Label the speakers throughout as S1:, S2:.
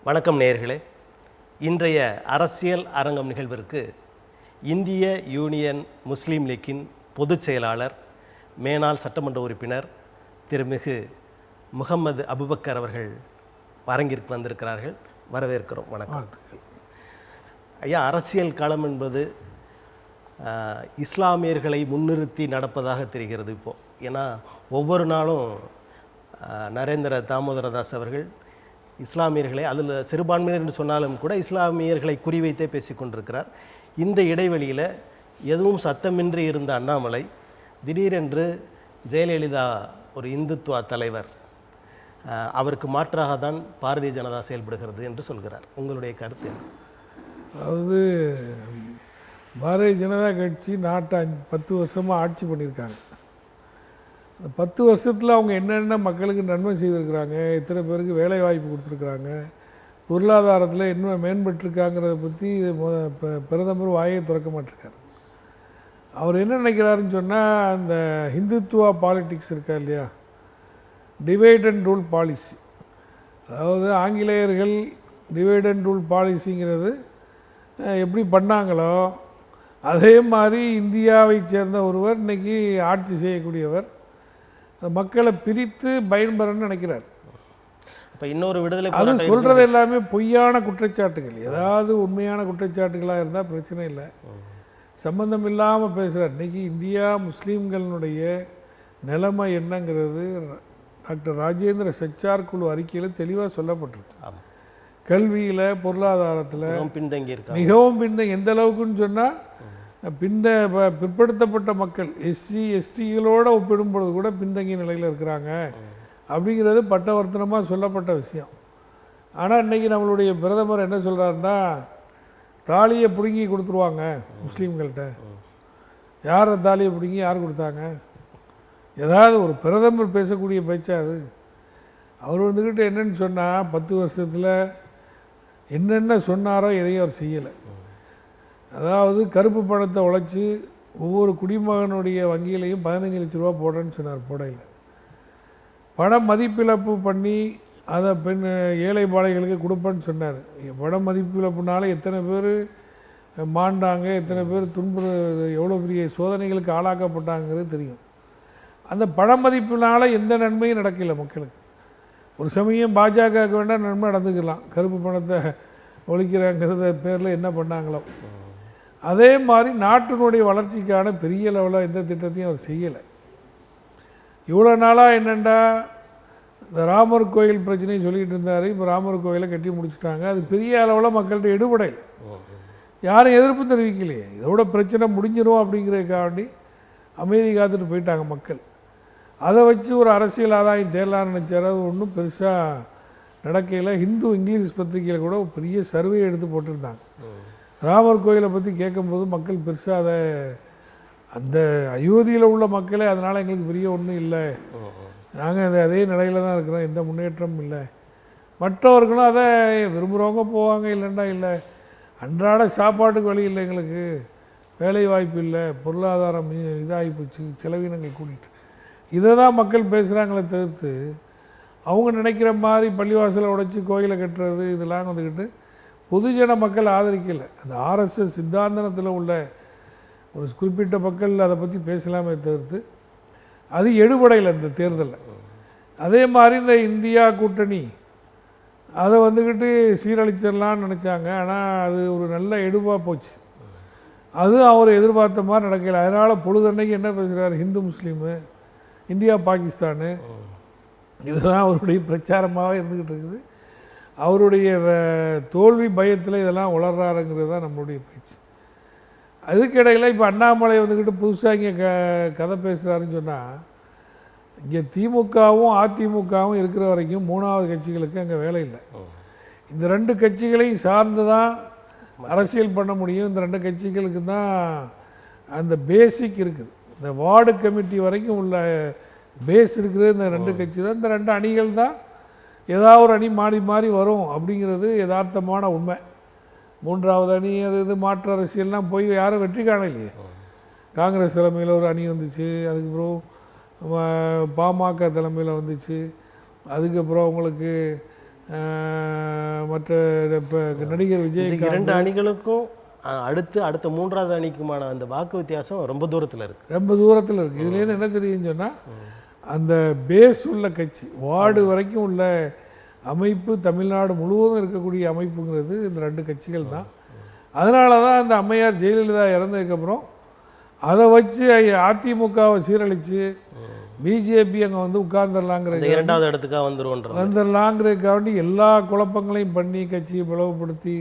S1: வணக்கம் நேயர்களே. இன்றைய அரசியல் அரங்கம் நிகழ்விற்கு இந்திய யூனியன் முஸ்லீம் லீக்கின் பொதுச் செயலாளர், மேனாள் சட்டமன்ற உறுப்பினர் திருமிகு முகமது அபுபக்கர் அவர்கள் அரங்கிற்கு வந்திருக்கிறார்கள். வரவேற்கிறோம். வணக்கம் ஐயா. அரசியல் களம் என்பது இஸ்லாமியர்களை முன்னிறுத்தி நடப்பதாக தெரிகிறது இப்போது. ஏன்னா ஒவ்வொரு நாளும் நரேந்திர தாமோதரதாஸ் அவர்கள் இஸ்லாமியர்களை, அதில் சிறுபான்மையினர் என்று சொன்னாலும் கூட இஸ்லாமியர்களை குறிவைத்தே பேசிக்கொண்டிருக்கிறார். இந்த இடைவெளியில் எதுவும் சத்தமின்றி இருந்த அண்ணாமலை திடீரென்று ஜெயலலிதா ஒரு இந்துத்துவா தலைவர், அவருக்கு மாற்றாக தான் பாரதிய ஜனதா செயல்படுகிறது என்று சொல்கிறார். உங்களுடைய கருத்து என்ன?
S2: அதாவது பாரதிய ஜனதா கட்சி நாட்டை 10 வருஷமாக ஆட்சி பண்ணியிருக்காங்க. அந்த 10 வருஷத்தில் அவங்க என்னென்ன மக்களுக்கு நன்மை செய்திருக்கிறாங்க, எத்தனை பேருக்கு வேலை வாய்ப்பு கொடுத்துருக்குறாங்க, பொருளாதாரத்தில் என்ன மேம்பட்டுருக்காங்கிறத பற்றி பிரதமர் வாயை திறக்க மாட்டிருக்கார். அவர் என்ன நினைக்கிறாருன்னு சொன்னால், அந்த ஹிந்துத்துவா பாலிட்டிக்ஸ் இருக்கா இல்லையா, டிவைட் அண்ட் ரூல் பாலிசி, அதாவது ஆங்கிலேயர்கள் டிவைட் அண்ட் ரூல் பாலிசிங்கிறது எப்படி பண்ணாங்களோ அதே மாதிரி இந்தியாவை சேர்ந்த ஒருவர் இன்றைக்கி ஆட்சி செய்யக்கூடியவர் மக்களை பிரித்து பயன்பெறன்னு நினைக்கிறார்.
S1: இப்போ இன்னொரு விடுதலை
S2: அது சொல்கிறது எல்லாமே பொய்யான குற்றச்சாட்டுகள். ஏதாவது உண்மையான குற்றச்சாட்டுகளாக இருந்தால் பிரச்சனை இல்லை, சம்பந்தம் இல்லாமல் பேசுகிறார். இன்றைக்கி இந்தியா முஸ்லீம்களினுடைய நிலைமை என்னங்கிறது டாக்டர் ராஜேந்திர சச்சார் குழு அறிக்கையில் தெளிவாக சொல்லப்பட்டிருக்கு. கல்வியில், பொருளாதாரத்தில் மிகவும் பின்தங்கி, எந்த அளவுக்குன்னு சொன்னால் பிற்படுத்தப்பட்ட மக்கள் எஸ்சி எஸ்டிகளோடு ஒப்பிடும்பொழுது கூட பின்தங்கிய நிலையில் இருக்கிறாங்க அப்படிங்கிறது பட்டவர்த்தனமாக சொல்லப்பட்ட விஷயம். ஆனால் இன்றைக்கி நம்மளுடைய பிரதமர் என்ன சொல்கிறாருன்னா, தாலியை பிடுங்கி கொடுத்துருவாங்க முஸ்லீம்கள்கிட்ட. யார் தாலியை பிடுங்கி யார் கொடுத்தாங்க? ஏதாவது ஒரு பிரதமர் பேசக்கூடிய பேச்சா அது? அவர் வந்துக்கிட்டு என்னென்னு சொன்னால், 10 வருஷத்தில் என்னென்ன சொன்னாரோ எதையும் அவர் செய்யலை. அதாவது கருப்பு பணத்தை உழைச்சி ஒவ்வொரு குடிமகனுடைய வங்கியிலையும் 15 லட்ச ரூபா போடுறேன்னு சொன்னார். போடையில் பண மதிப்பிழப்பு பண்ணி அதை ஏழை பாளைகளுக்கு கொடுப்பேன்னு சொன்னார். பண மதிப்பிழப்புனால எத்தனை பேர் மாண்டாங்க, எத்தனை பேர் எவ்வளோ பெரிய சோதனைகளுக்கு ஆளாக்கப்பட்டாங்கிறது தெரியும். அந்த பண மதிப்பினால் எந்த நன்மையும் நடக்கலை மக்களுக்கு. ஒரு சமயம் பாஜகவுக்கு வேண்டாம் நன்மை நடந்துக்கலாம், கருப்பு பணத்தை ஒழிக்கிறாங்கிறத பேரில் என்ன பண்ணாங்களோ. அதே மாதிரி நாட்டினுடைய வளர்ச்சிக்கான பெரிய லெவலில் எந்த திட்டத்தையும் அவர் செய்யலை. இவ்வளோ நாளாக என்னென்னா, இந்த ராமர் கோயில் பிரச்சனையை சொல்லிகிட்டு இருந்தார். இப்போ ராமர் கோயிலை கட்டி முடிச்சுட்டாங்க. அது பெரிய அளவில் மக்கள்கிட்ட எடுபடையில் யாரும் எதிர்ப்பு தெரிவிக்கலையே. இதோட பிரச்சனை முடிஞ்சிடும் அப்படிங்கிறதுக்காண்டி அமைதி காத்துட்டு போயிட்டாங்க மக்கள். அதை வச்சு ஒரு அரசியல் ஆதாயம் தேடலான்னு நினச்சார். அது ஒன்றும் பெருசாக நடக்கையில். ஹிந்து இங்கிலீஷ் பத்திரிகையில் கூட பெரிய சர்வே எடுத்து போட்டிருந்தாங்க. ராமர் கோயிலை பற்றி கேட்கும்போது மக்கள் பெருசாக அதை, அந்த அயோத்தியில் உள்ள மக்களே அதனால் எங்களுக்கு பெரிய ஒன்றும் இல்லை, நாங்கள் அதே நிலையில் தான் இருக்கிறோம், எந்த முன்னேற்றமும் இல்லை. மற்றவர்களும் அதை விரும்புகிறவங்க போவாங்க, இல்லைண்டா இல்லை. அன்றாட சாப்பாட்டுக்கு வழி இல்லை, எங்களுக்கு வேலை வாய்ப்பு இல்லை, பொருளாதாரம் இதாகி போச்சு, செலவினங்கள் கூட்டிகிட்டு, இதை தான் மக்கள் பேசுகிறாங்களே தவிர்த்து அவங்க நினைக்கிற மாதிரி பள்ளிவாசலை உடைச்சி கோயிலை கட்டுறது இதெல்லாம் வந்துக்கிட்டு பொதுஜன மக்கள் ஆதரிக்கலை. அந்த ஆர்எஸ்எஸ் சித்தாந்தனத்தில் உள்ள ஒரு குறிப்பிட்ட மக்கள் அதை பற்றி பேசலாமே தவிர்த்து அது எடுபடையில் இந்த தேர்தலில். அதே மாதிரி இந்த இந்தியா கூட்டணி அதை வந்துக்கிட்டு சீரழிச்சிடலான்னு நினச்சாங்க. ஆனால் அது ஒரு நல்ல எடுப்பாக போச்சு. அது அவர் எதிர்பார்த்த மாதிரி நடக்கலை. அதனால் பொழுதன்னைக்கு என்ன பேசுகிறார், ஹிந்து முஸ்லீமு, இந்தியா பாகிஸ்தானு, இதுதான் அவருடைய பிரச்சாரமாகவே இருந்துக்கிட்டு இருக்குது. அவருடைய தோல்வி பயத்தில் இதெல்லாம் உளர்றாருங்கிறது தான் நம்மளுடைய பேச்சு. அதுக்கிடையில் இப்போ அண்ணாமலை வந்துக்கிட்டு புதுசாக இங்கே கதை பேசுகிறாருன்னு சொன்னால், இங்கே திமுகவும் அதிமுகவும் இருக்கிற வரைக்கும் 3வது கட்சிகளுக்கு அங்கே வேலை இல்லை. இந்த 2 கட்சிகளையும் சார்ந்து தான் அரசியல் பண்ண முடியும். இந்த 2 கட்சிகளுக்கு தான் அந்த பேசிக் இருக்குது. இந்த வார்டு கமிட்டி வரைக்கும் உள்ள பேஸ் இருக்கிறது இந்த 2 கட்சி தான். இந்த 2 அணிகள் தான் ஏதாவது ஒரு அணி மாறி மாறி வரும் அப்படிங்கிறது யதார்த்தமான உண்மை. 3வது அணி அது மாற்று அரசியல்லாம் போய் யாரும் வெற்றி காணலையே. காங்கிரஸ் தலைமையில் ஒரு அணி வந்துச்சு, அதுக்கப்புறம் பாமக தலைமையில் வந்துச்சு, அதுக்கப்புறம் உங்களுக்கு மற்ற இப்போ நடிகர்
S1: இந்த
S2: விஜயகாந்த்
S1: 2 அணிகளுக்கும் அடுத்த 3வது அணிக்குமான அந்த வாக்கு வித்தியாசம் ரொம்ப தூரத்தில் இருக்குது.
S2: ரொம்ப தூரத்தில் இருக்குது. இதுலேருந்து என்ன தெரியும்னு சொன்னால் அந்த பேஸ் உள்ள கட்சி வார்டு வரைக்கும் உள்ள அமைப்பு தமிழ்நாடு முழுவதும் இருக்கக்கூடிய அமைப்புங்கிறது இந்த 2 கட்சிகள் தான். அதனால தான் அந்த அம்மையார் ஜெயலலிதா இறந்ததுக்கப்புறம் அதை வச்சு அதிமுகவை சீரழித்து பிஜேபி அங்கே வந்து உட்கார்ந்துடலாங்கிற
S1: 2வது இடத்துக்காக
S2: வந்துடலாங்கிறதுக்காண்டி எல்லா குழப்பங்களையும் பண்ணி கட்சியை பிளவுபடுத்தி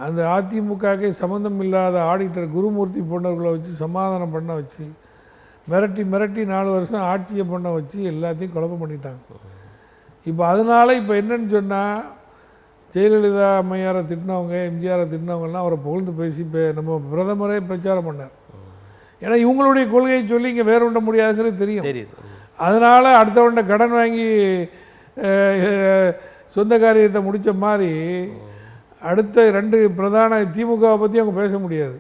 S2: அந்த அதிமுகவுக்கே சம்மந்தம் இல்லாத ஆடிட்டர் குருமூர்த்தி போன்றவர்களை வச்சு சமாதானம் பண்ண வச்சு மிரட்டி 4 வருஷம் ஆட்சியை பண்ண வச்சு எல்லாத்தையும் குழப்பம் பண்ணிட்டாங்க. இப்போ அதனால் இப்போ என்னன்னு சொன்னால் ஜெயலலிதா அம்மையாரை திட்டினவங்க எம்ஜிஆரை திட்டினவங்கலாம் அவரை புகழ்ந்து பேசி நம்ம பிரதமரே பிரச்சாரம் பண்ணார். ஏன்னா இவங்களுடைய கொள்கையை சொல்லி இங்கே வேறு ஒன்ற முடியாதுங்கிறது தெரியும். அதனால் அடுத்தவன்ட கடன் வாங்கி சொந்த காரியத்தை முடித்த மாதிரி அடுத்த 2 பிரதான திமுகவை பற்றி அவங்க பேச முடியாது.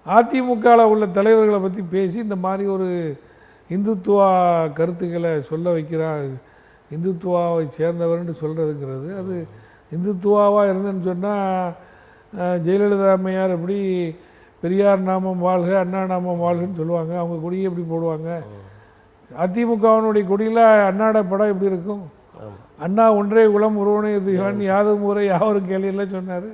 S2: அதிமுகவில் உள்ள தலைவர்களை பற்றி பேசி இந்த மாதிரி ஒரு இந்துத்துவா கருத்துக்களை சொல்ல வைக்கிறார். இந்துத்துவாவை சேர்ந்தவர்னு சொல்கிறதுங்கிறது அது இந்துத்துவாவாக இருந்துன்னு சொன்னால் ஜெயலலிதா அம்மையார் எப்படி பெரியார் நாமம் வாழ்க அண்ணா நாமம் வாழ்கன்னு சொல்லுவாங்க. அவங்க கொடியை எப்படி போடுவாங்க? அதிமுகவினுடைய கொடியில் அண்ணாட படம் எப்படி இருக்கும்? அண்ணா ஒன்றே குலம் ஒருவனே இதுவான் யாதும் முறை யாவரும் கேள்வியெல்லாம் சொன்னார்.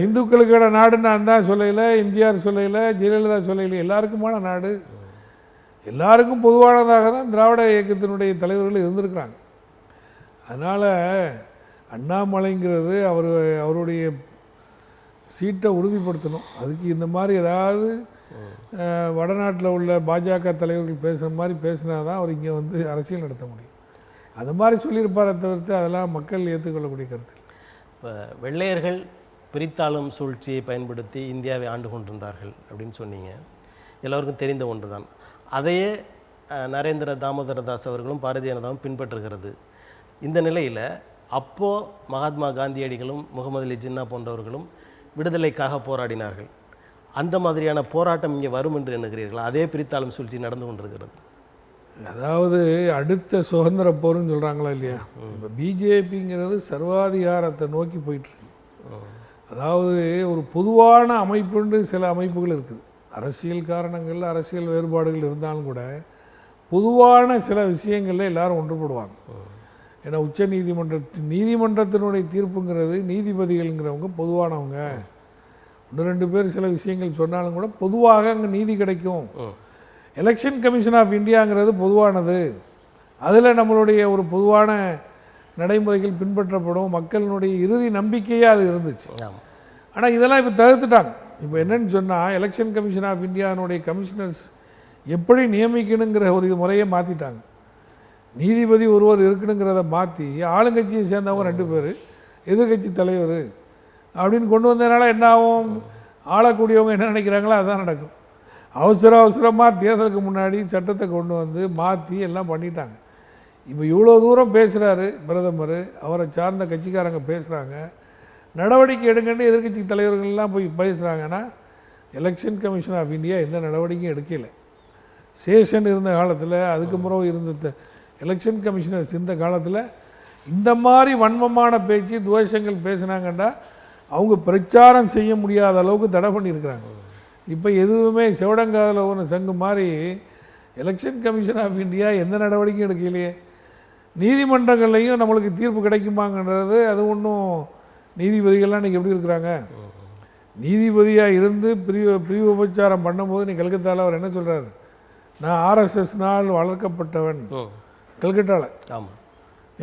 S2: இந்துக்களுக்கான நாடுன்னு நான் தான் சொல்லையில், எம்ஜிஆர் சொல்லையில், ஜெயலலிதா சொல்லையில், எல்லாருக்குமான நாடு, எல்லாருக்கும் பொதுவானதாக தான் திராவிட இயக்கத்தினுடைய தலைவர்கள் இருந்திருக்கிறாங்க. அதனால் அண்ணாமலைங்கிறது அவருடைய சீட்டை உறுதிப்படுத்தணும். அதுக்கு இந்த மாதிரி ஏதாவது வடநாட்டில் உள்ள பாஜக தலைவர்கள் பேசுகிற மாதிரி பேசினா தான் அவர் இங்கே வந்து அரசியல் நடத்த முடியும். அது மாதிரி சொல்லியிருப்பாரை தவிர்த்து அதெல்லாம் மக்கள் ஏற்றுக்கொள்ளக்கூடிய கருத்து.
S1: இப்போ வெள்ளையர்கள் பிரித்தாளும் சூழ்ச்சியை பயன்படுத்தி இந்தியாவை ஆண்டு கொண்டிருந்தார்கள் அப்படின்னு சொன்னீங்க. எல்லோருக்கும் தெரிந்த ஒன்று தான். அதையே நரேந்திர தாமோதரதாஸ் அவர்களும் பாரதிய ஜனதாவும் பின்பற்றுகிறது. இந்த நிலையில் அப்போது மகாத்மா காந்தியடிகளும் முகமது அலி ஜின்னா போன்றவர்களும் விடுதலைக்காக போராடினார்கள். அந்த மாதிரியான போராட்டம் இங்கே வரும் என்று எண்ணுகிறீர்களா? அதே பிரித்தாளும் சூழ்ச்சி நடந்து கொண்டிருக்கிறது.
S2: அதாவது அடுத்த சுதந்திர போர்னு சொல்கிறாங்களா இல்லையா? இப்போ பிஜேபிங்கிறது சர்வாதிகாரத்தை நோக்கி போயிட்டுருக்கு. அதாவது ஒரு பொதுவான அமைப்புன்னு சில அமைப்புகள் இருக்குது. அரசியல் காரணங்கள் அரசியல் வேறுபாடுகள் இருந்தாலும் கூட பொதுவான சில விஷயங்களில் எல்லாரும் ஒன்றுபடுவாங்க. ஏன்னா நீதிமன்றத்தினுடைய தீர்ப்புங்கிறது நீதிபதிகள்ங்கிறவங்க பொதுவானவங்க. 1-2 பேர் சில விஷயங்கள் சொன்னாலும் கூட பொதுவாக அங்கே நீதி கிடைக்கும். எலெக்ஷன் கமிஷன் ஆஃப் இந்தியாங்கிறது பொதுவானது. அதில் நம்மளுடைய ஒரு பொதுவான நடைமுறைகள் பின்பற்றப்படும். மக்களினுடைய இறுதி நம்பிக்கையாக அது இருந்துச்சு. ஆனால் இதெல்லாம் இப்போ தவிர்த்துட்டாங்க. இப்போ என்னென்னு சொன்னால் எலெக்ஷன் கமிஷன் ஆஃப் இந்தியானுடைய கமிஷனர்ஸ் எப்படி நியமிக்கணுங்கிற ஒரு முறையை மாற்றிட்டாங்க. நீதிபதி ஒருவர் இருக்கணுங்கிறத மாற்றி ஆளுங்கட்சியை சேர்ந்தவங்க 2 பேர் எதிர்கட்சி தலைவர் அப்படின்னு கொண்டு வந்ததுனால என்ன ஆகும்? ஆளக்கூடியவங்க என்ன நினைக்கிறாங்களோ அதுதான் நடக்கும். அவசரமாக தேர்தலுக்கு முன்னாடி சட்டத்தை கொண்டு வந்து மாற்றி எல்லாம் பண்ணிட்டாங்க. இப்போ இவ்வளோ தூரம் பேசுகிறாரு பிரதமர், அவரை சார்ந்த கட்சிக்காரங்க பேசுகிறாங்க, நடவடிக்கை எடுங்கன்னு எதிர்கட்சி தலைவர்கள்லாம் போய் பேசுகிறாங்கன்னா எலெக்ஷன் கமிஷன் ஆஃப் இந்தியா எந்த நடவடிக்கையும் எடுக்கலை. சேஷன் இருந்த காலத்தில் அதுக்கு முறை இருந்த எலெக்ஷன் கமிஷனர்ஸ் இந்த காலத்தில் இந்த மாதிரி வன்மமான பேச்சு துவேஷங்கள் பேசினாங்கன்னா அவங்க பிரச்சாரம் செய்ய முடியாத அளவுக்கு தடை பண்ணியிருக்கிறாங்க. இப்போ எதுவுமே செவடங்காதில் ஒன்று சங்கு மாதிரி எலெக்ஷன் கமிஷன் ஆஃப் இந்தியா எந்த நடவடிக்கையும் எடுக்கலையே. நீதிமன்றங்கள்லையும் நம்மளுக்கு தீர்ப்பு கிடைக்குமாங்கன்றது அது ஒன்றும் நீதிபதிகள்லாம் இன்றைக்கி எப்படி இருக்கிறாங்க? நீதிபதியாக இருந்து பிரிவு உபச்சாரம் பண்ணும்போது நீ கல்கத்தாவில் அவர் என்ன சொல்கிறார்? நான் ஆர்எஸ்எஸ்னால் வளர்க்கப்பட்டவன் கல்கட்டாவில். ஆமாம்.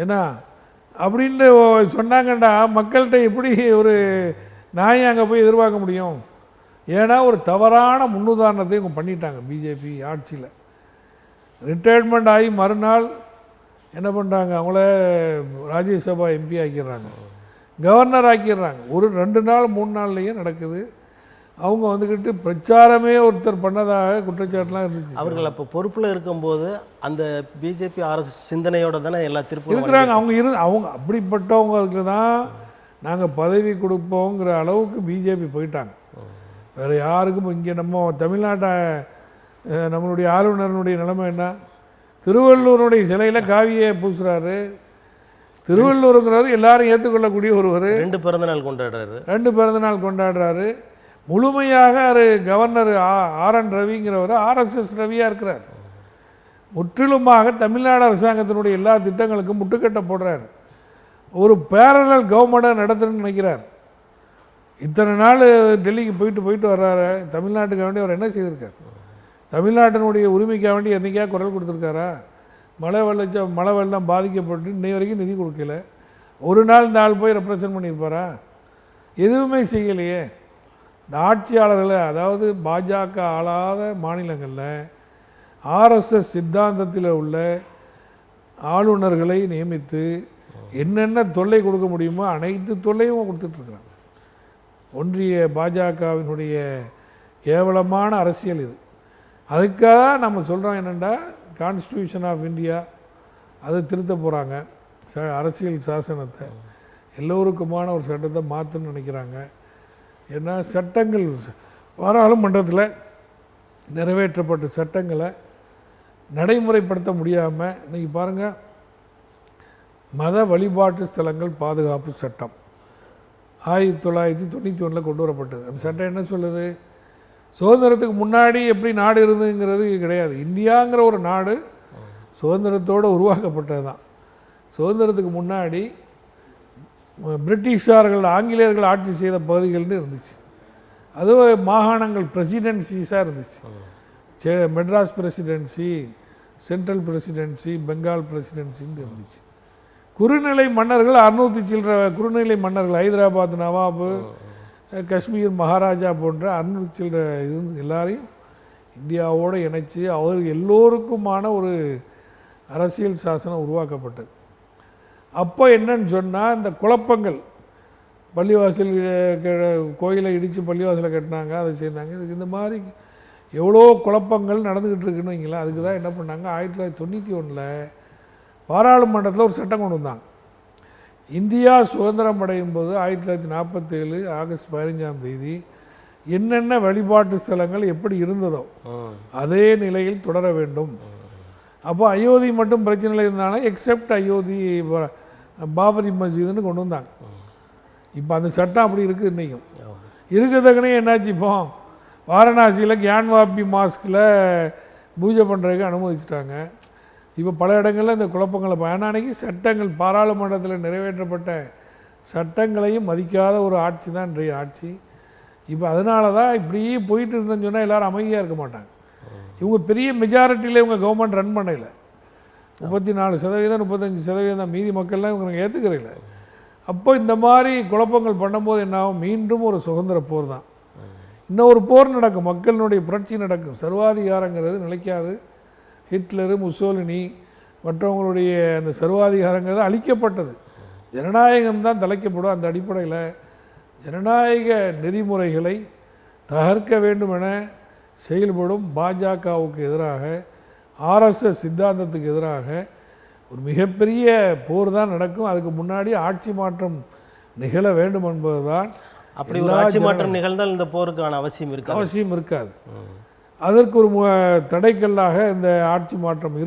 S2: ஏன்னா அப்படின்ட்டு சொன்னாங்கண்டா மக்கள்கிட்ட எப்படி ஒரு நாயை அங்கே போய் எதிர்பார்க்க முடியும்? ஏன்னா ஒரு தவறான முன்னுதாரணத்தை இவங்க பண்ணிட்டாங்க. பிஜேபி ஆட்சியில் ரிட்டையர்மெண்ட் ஆகி மறுநாள் என்ன பண்ணுறாங்க? அவங்கள ராஜ்யசபா எம்பி ஆக்கிடுறாங்க, கவர்னர் ஆக்கிடுறாங்க. ஒரு 2 நாள் 3 நாள்லேயே நடக்குது. அவங்க வந்துக்கிட்டு பிரச்சாரமே ஒருத்தர் பண்ணதாக குற்றச்சாட்டுலாம் இருந்துச்சு.
S1: அவர்கள் அப்போ பொறுப்பில் இருக்கும்போது அந்த பிஜேபி ஆர்எஸ்எஸ் சிந்தனையோடு தானே எல்லா திருப்பி
S2: இருக்கிறாங்க. அவங்க அப்படிப்பட்டவங்களுக்கு தான் நாங்கள் பதவி கொடுப்போங்கிற அளவுக்கு பிஜேபி போயிட்டாங்க. வேறு யாருக்கும் இங்கே நம்ம தமிழ்நாட்டை நம்மளுடைய ஆளுநருடைய நிலைமை என்ன? திருவள்ளூருடைய சிலையில் காவியை பூசுகிறாரு, திருவள்ளுவருங்கிறது எல்லாரும் ஏற்றுக்கொள்ளக்கூடிய ஒருவர்.
S1: 2 பிறந்தநாள் கொண்டாடுறாரு.
S2: 2 பிறந்தநாள் கொண்டாடுறாரு. முழுமையாக கவர்னர் ஆர்.என். ரவிங்கிறவர் ஆர்எஸ்எஸ் ரவியாக இருக்கிறார். முற்றிலுமாக தமிழ்நாடு அரசாங்கத்தினுடைய எல்லா திட்டங்களுக்கும் முட்டுக்கட்டை போடுறார். ஒரு பேரலல் கவர்மெண்ட்டை நடத்துன்னு நினைக்கிறார். இத்தனை நாள் டெல்லிக்கு போயிட்டு வர்றாரு. தமிழ்நாட்டுக்கு வேண்டி அவர் என்ன செய்திருக்கார்? தமிழ்நாட்டினுடைய உரிமைக்காக வேண்டி என்றைக்கா குரல் கொடுத்துருக்காரா? மழை வெள்ளம் பாதிக்கப்பட்டு இன்னை வரைக்கும் நிதி கொடுக்கல. ஒரு நாள் இந்த ஆள் போய் ரெப்ரசன்ட் பண்ணியிருப்பாரா? எதுவுமே செய்யலையே. இந்த ஆட்சியாளர்களை, அதாவது பாஜக ஆளாத மாநிலங்களில் ஆர்எஸ்எஸ் சித்தாந்தத்தில் உள்ள ஆளுநர்களை நியமித்து என்னென்ன தொல்லை கொடுக்க முடியுமோ அனைத்து தொல்லையும் கொடுத்துட்ருக்குறாங்க. ஒன்றிய பாஜகவினுடைய கேவலமான அரசியல் இது. அதுக்காக நம்ம சொல்கிறோம் என்னென்னா, கான்ஸ்டியூஷன் ஆஃப் இந்தியா அதை திருத்த போகிறாங்க. அரசியல் சாசனத்தை எல்லோருக்குமான ஒரு சட்டத்தை மாற்றணும்னு நினைக்கிறாங்க. ஏன்னா சட்டங்கள் பாராளுமன்றத்தில் நிறைவேற்றப்பட்ட சட்டங்களை நடைமுறைப்படுத்த முடியாமல் இன்றைக்கி பாருங்கள், மத வழிபாட்டு ஸ்தலங்கள் பாதுகாப்பு சட்டம் 1991 கொண்டு வரப்பட்டது. அந்த சட்டம் என்ன சொல்லுது? சுதந்திரத்துக்கு முன்னாடி எப்படி நாடு இருந்துங்கிறது கிடையாது. இந்தியாங்கிற ஒரு நாடு சுதந்திரத்தோடு உருவாக்கப்பட்டது தான். சுதந்திரத்துக்கு முன்னாடி பிரிட்டிஷார்கள், ஆங்கிலேயர்கள் ஆட்சி செய்த பகுதிகள்னு இருந்துச்சு. அதுவும் மாகாணங்கள் பிரசிடென்சிஸாக இருந்துச்சு. Madras presidency, central presidency, Bengal பிரசிடென்சின்னு இருந்துச்சு. குறுநிலை மன்னர்கள் 600 சில்லற குறுநிலை மன்னர்கள், ஹைதராபாத் நவாபு, காஷ்மீர் மகாராஜா போன்ற 600 சில்லற இருந்து எல்லாரையும் இந்தியாவோடு இணைச்சி அவர்கள் எல்லோருக்குமான ஒரு அரசியல் சாசனம் உருவாக்கப்பட்டது. அப்போ என்னன்னு சொன்னால், இந்த குழப்பங்கள், பள்ளிவாசல் கோயிலை இடித்து பள்ளிவாசலை கட்டினாங்க, அதை செய்தாங்க. இதுக்கு இந்த மாதிரி எவ்வளோ குழப்பங்கள் நடந்துக்கிட்டு இருக்குன்னு வைங்களேன். அதுக்கு தான் என்ன பண்ணாங்க, 1991 பாராளுமன்றத்தில் ஒரு சட்டம் கொண்டு வந்தாங்க. இந்தியா சுதந்திரம் அடையும் போது 1947 ஆகஸ்ட் 15 என்னென்ன வழிபாட்டு ஸ்தலங்கள் எப்படி இருந்ததோ அதே நிலையில் தொடர வேண்டும். அப்போ அயோத்தி மட்டும் பிரச்சனையில் இருந்தாலும் எக்ஸப்ட் அயோத்தி பாபரி மஸ்ஜிதுன்னு கொண்டு வந்தாங்க. இப்போ அந்த சட்டம் அப்படி இருக்குது. இன்றைக்கும் இருக்கிறதுக்குனே என்னாச்சு, இப்போ வாரணாசியில் கியான்வாபி மாஸ்கில் பூஜை பண்ணுறதுக்கு அனுமதிச்சிட்டாங்க. இப்போ பல இடங்களில் இந்த குழப்பங்களை அன்னைக்கு சட்டங்கள் பாராளுமன்றத்தில் நிறைவேற்றப்பட்ட சட்டங்களையும் மதிக்காத ஒரு ஆட்சி தான் இன்றைய ஆட்சி. இப்போ அதனால தான் இப்படியே போயிட்டு இருந்தேன்னு சொன்னால் எல்லோரும் அமைதியாக இருக்க மாட்டாங்க. இவங்க பெரிய மெஜாரிட்டியில் இவங்க கவர்மெண்ட் ரன் பண்ணல. 34%, 35% மீதி மக்கள்லாம் இவங்க ஏற்றுக்கிறதில்ல. அப்போ இந்த மாதிரி குழப்பங்கள் பண்ணும்போது என்னாகும், மீண்டும் ஒரு சுதந்திர போர் தான். இன்னொரு போர் நடக்கும், மக்களினுடைய புரட்சி நடக்கும். சர்வாதிகாரங்கிறது நிலைக்காது. ஹிட்லரு, முசோலினி மற்றவங்களுடைய அந்த சர்வாதிகாரங்கிறது அழிக்கப்பட்டது. ஜனநாயகம் தான் தலைக்கப்படும். அந்த அடிப்படையில் ஜனநாயக நெறிமுறைகளை தகர்க்க வேண்டும் என செயல்படும் பாஜகவுக்கு எதிராக, ஆர்எஸ்எஸ் சித்தாந்தத்துக்கு எதிராக ஒரு மிகப்பெரிய போர் தான் நடக்கும். அதுக்கு முன்னாடி ஆட்சி மாற்றம் நிகழ வேண்டும் என்பது தான்.
S1: அப்படி ஒரு ஆட்சி மாற்றம் நிகழ்ந்தால் இந்த போருக்கான அவசியம் இருக்காது.
S2: அதற்கு ஒரு தடைக்கல்லாக இந்த ஆட்சி மாற்றம்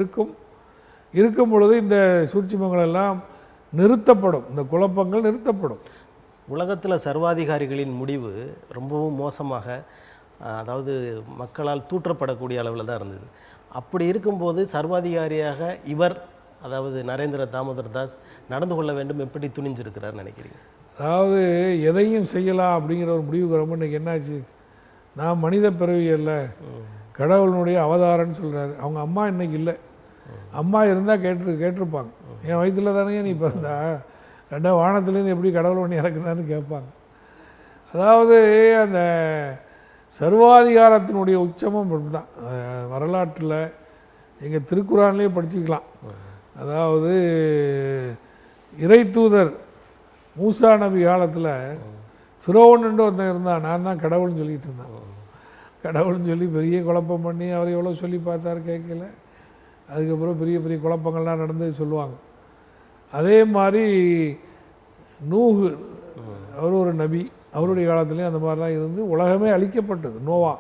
S2: இருக்கும் பொழுது இந்த சூழ்ச்சிமங்கள் எல்லாம் நிறுத்தப்படும், இந்த குழப்பங்கள் நிறுத்தப்படும்.
S1: உலகத்தில் சர்வாதிகாரிகளின் முடிவு ரொம்பவும் மோசமாக, அதாவது மக்களால் தூற்றப்படக்கூடிய அளவில் தான் இருந்தது. அப்படி இருக்கும்போது சர்வாதிகாரியாக இவர், அதாவது நரேந்திர தாமோதர் தாஸ் நடந்து கொள்ள வேண்டும், எப்படி துணிஞ்சிருக்கிறார் நினைக்கிறீங்க?
S2: அதாவது எதையும் செய்யலாம் அப்படிங்கிற ஒரு முடிவுக்கு ரொம்ப இன்றைக்கி என்னாச்சு, நான் மனித பிறவி அல்ல, கடவுளுடைய அவதாரம்னு சொல்கிறாரு. அவங்க அம்மா இன்றைக்கி இல்லை. அம்மா இருந்தால் கேட்டிருப்பாங்க, என் வயிற்றில் தானே நீ பிறந்தா, ரெண்டாவது வானத்துலேருந்து எப்படி கடவுள் பண்ணி இறக்குனான்னு கேட்பாங்க. அதாவது அந்த சர்வாதிகாரத்தினுடைய உச்சமும் இப்படி தான். வரலாற்றில் எங்கள் திருக்குறான்லேயே படிச்சுக்கலாம். அதாவது இறை தூதர் மூசா நபி காலத்தில் ஃபிரோன்னு ஒருத்தன் இருந்தான், நான் தான் கடவுள்னு சொல்லிகிட்டு இருந்தேன். கடவுள்னு சொல்லி பெரிய குழப்பம் பண்ணி அவர் எவ்வளோ சொல்லி பார்த்தாரு, கேட்கல. அதுக்கப்புறம் பெரிய பெரிய குழப்பங்கள்லாம் நடந்து சொல்லுவாங்க. அதே மாதிரி நூஹு, அவர் ஒரு நபி, அவருடைய காலத்துலேயும் அந்த மாதிரிலாம் இருந்து உலகமே அழிக்கப்பட்டது. நோவா,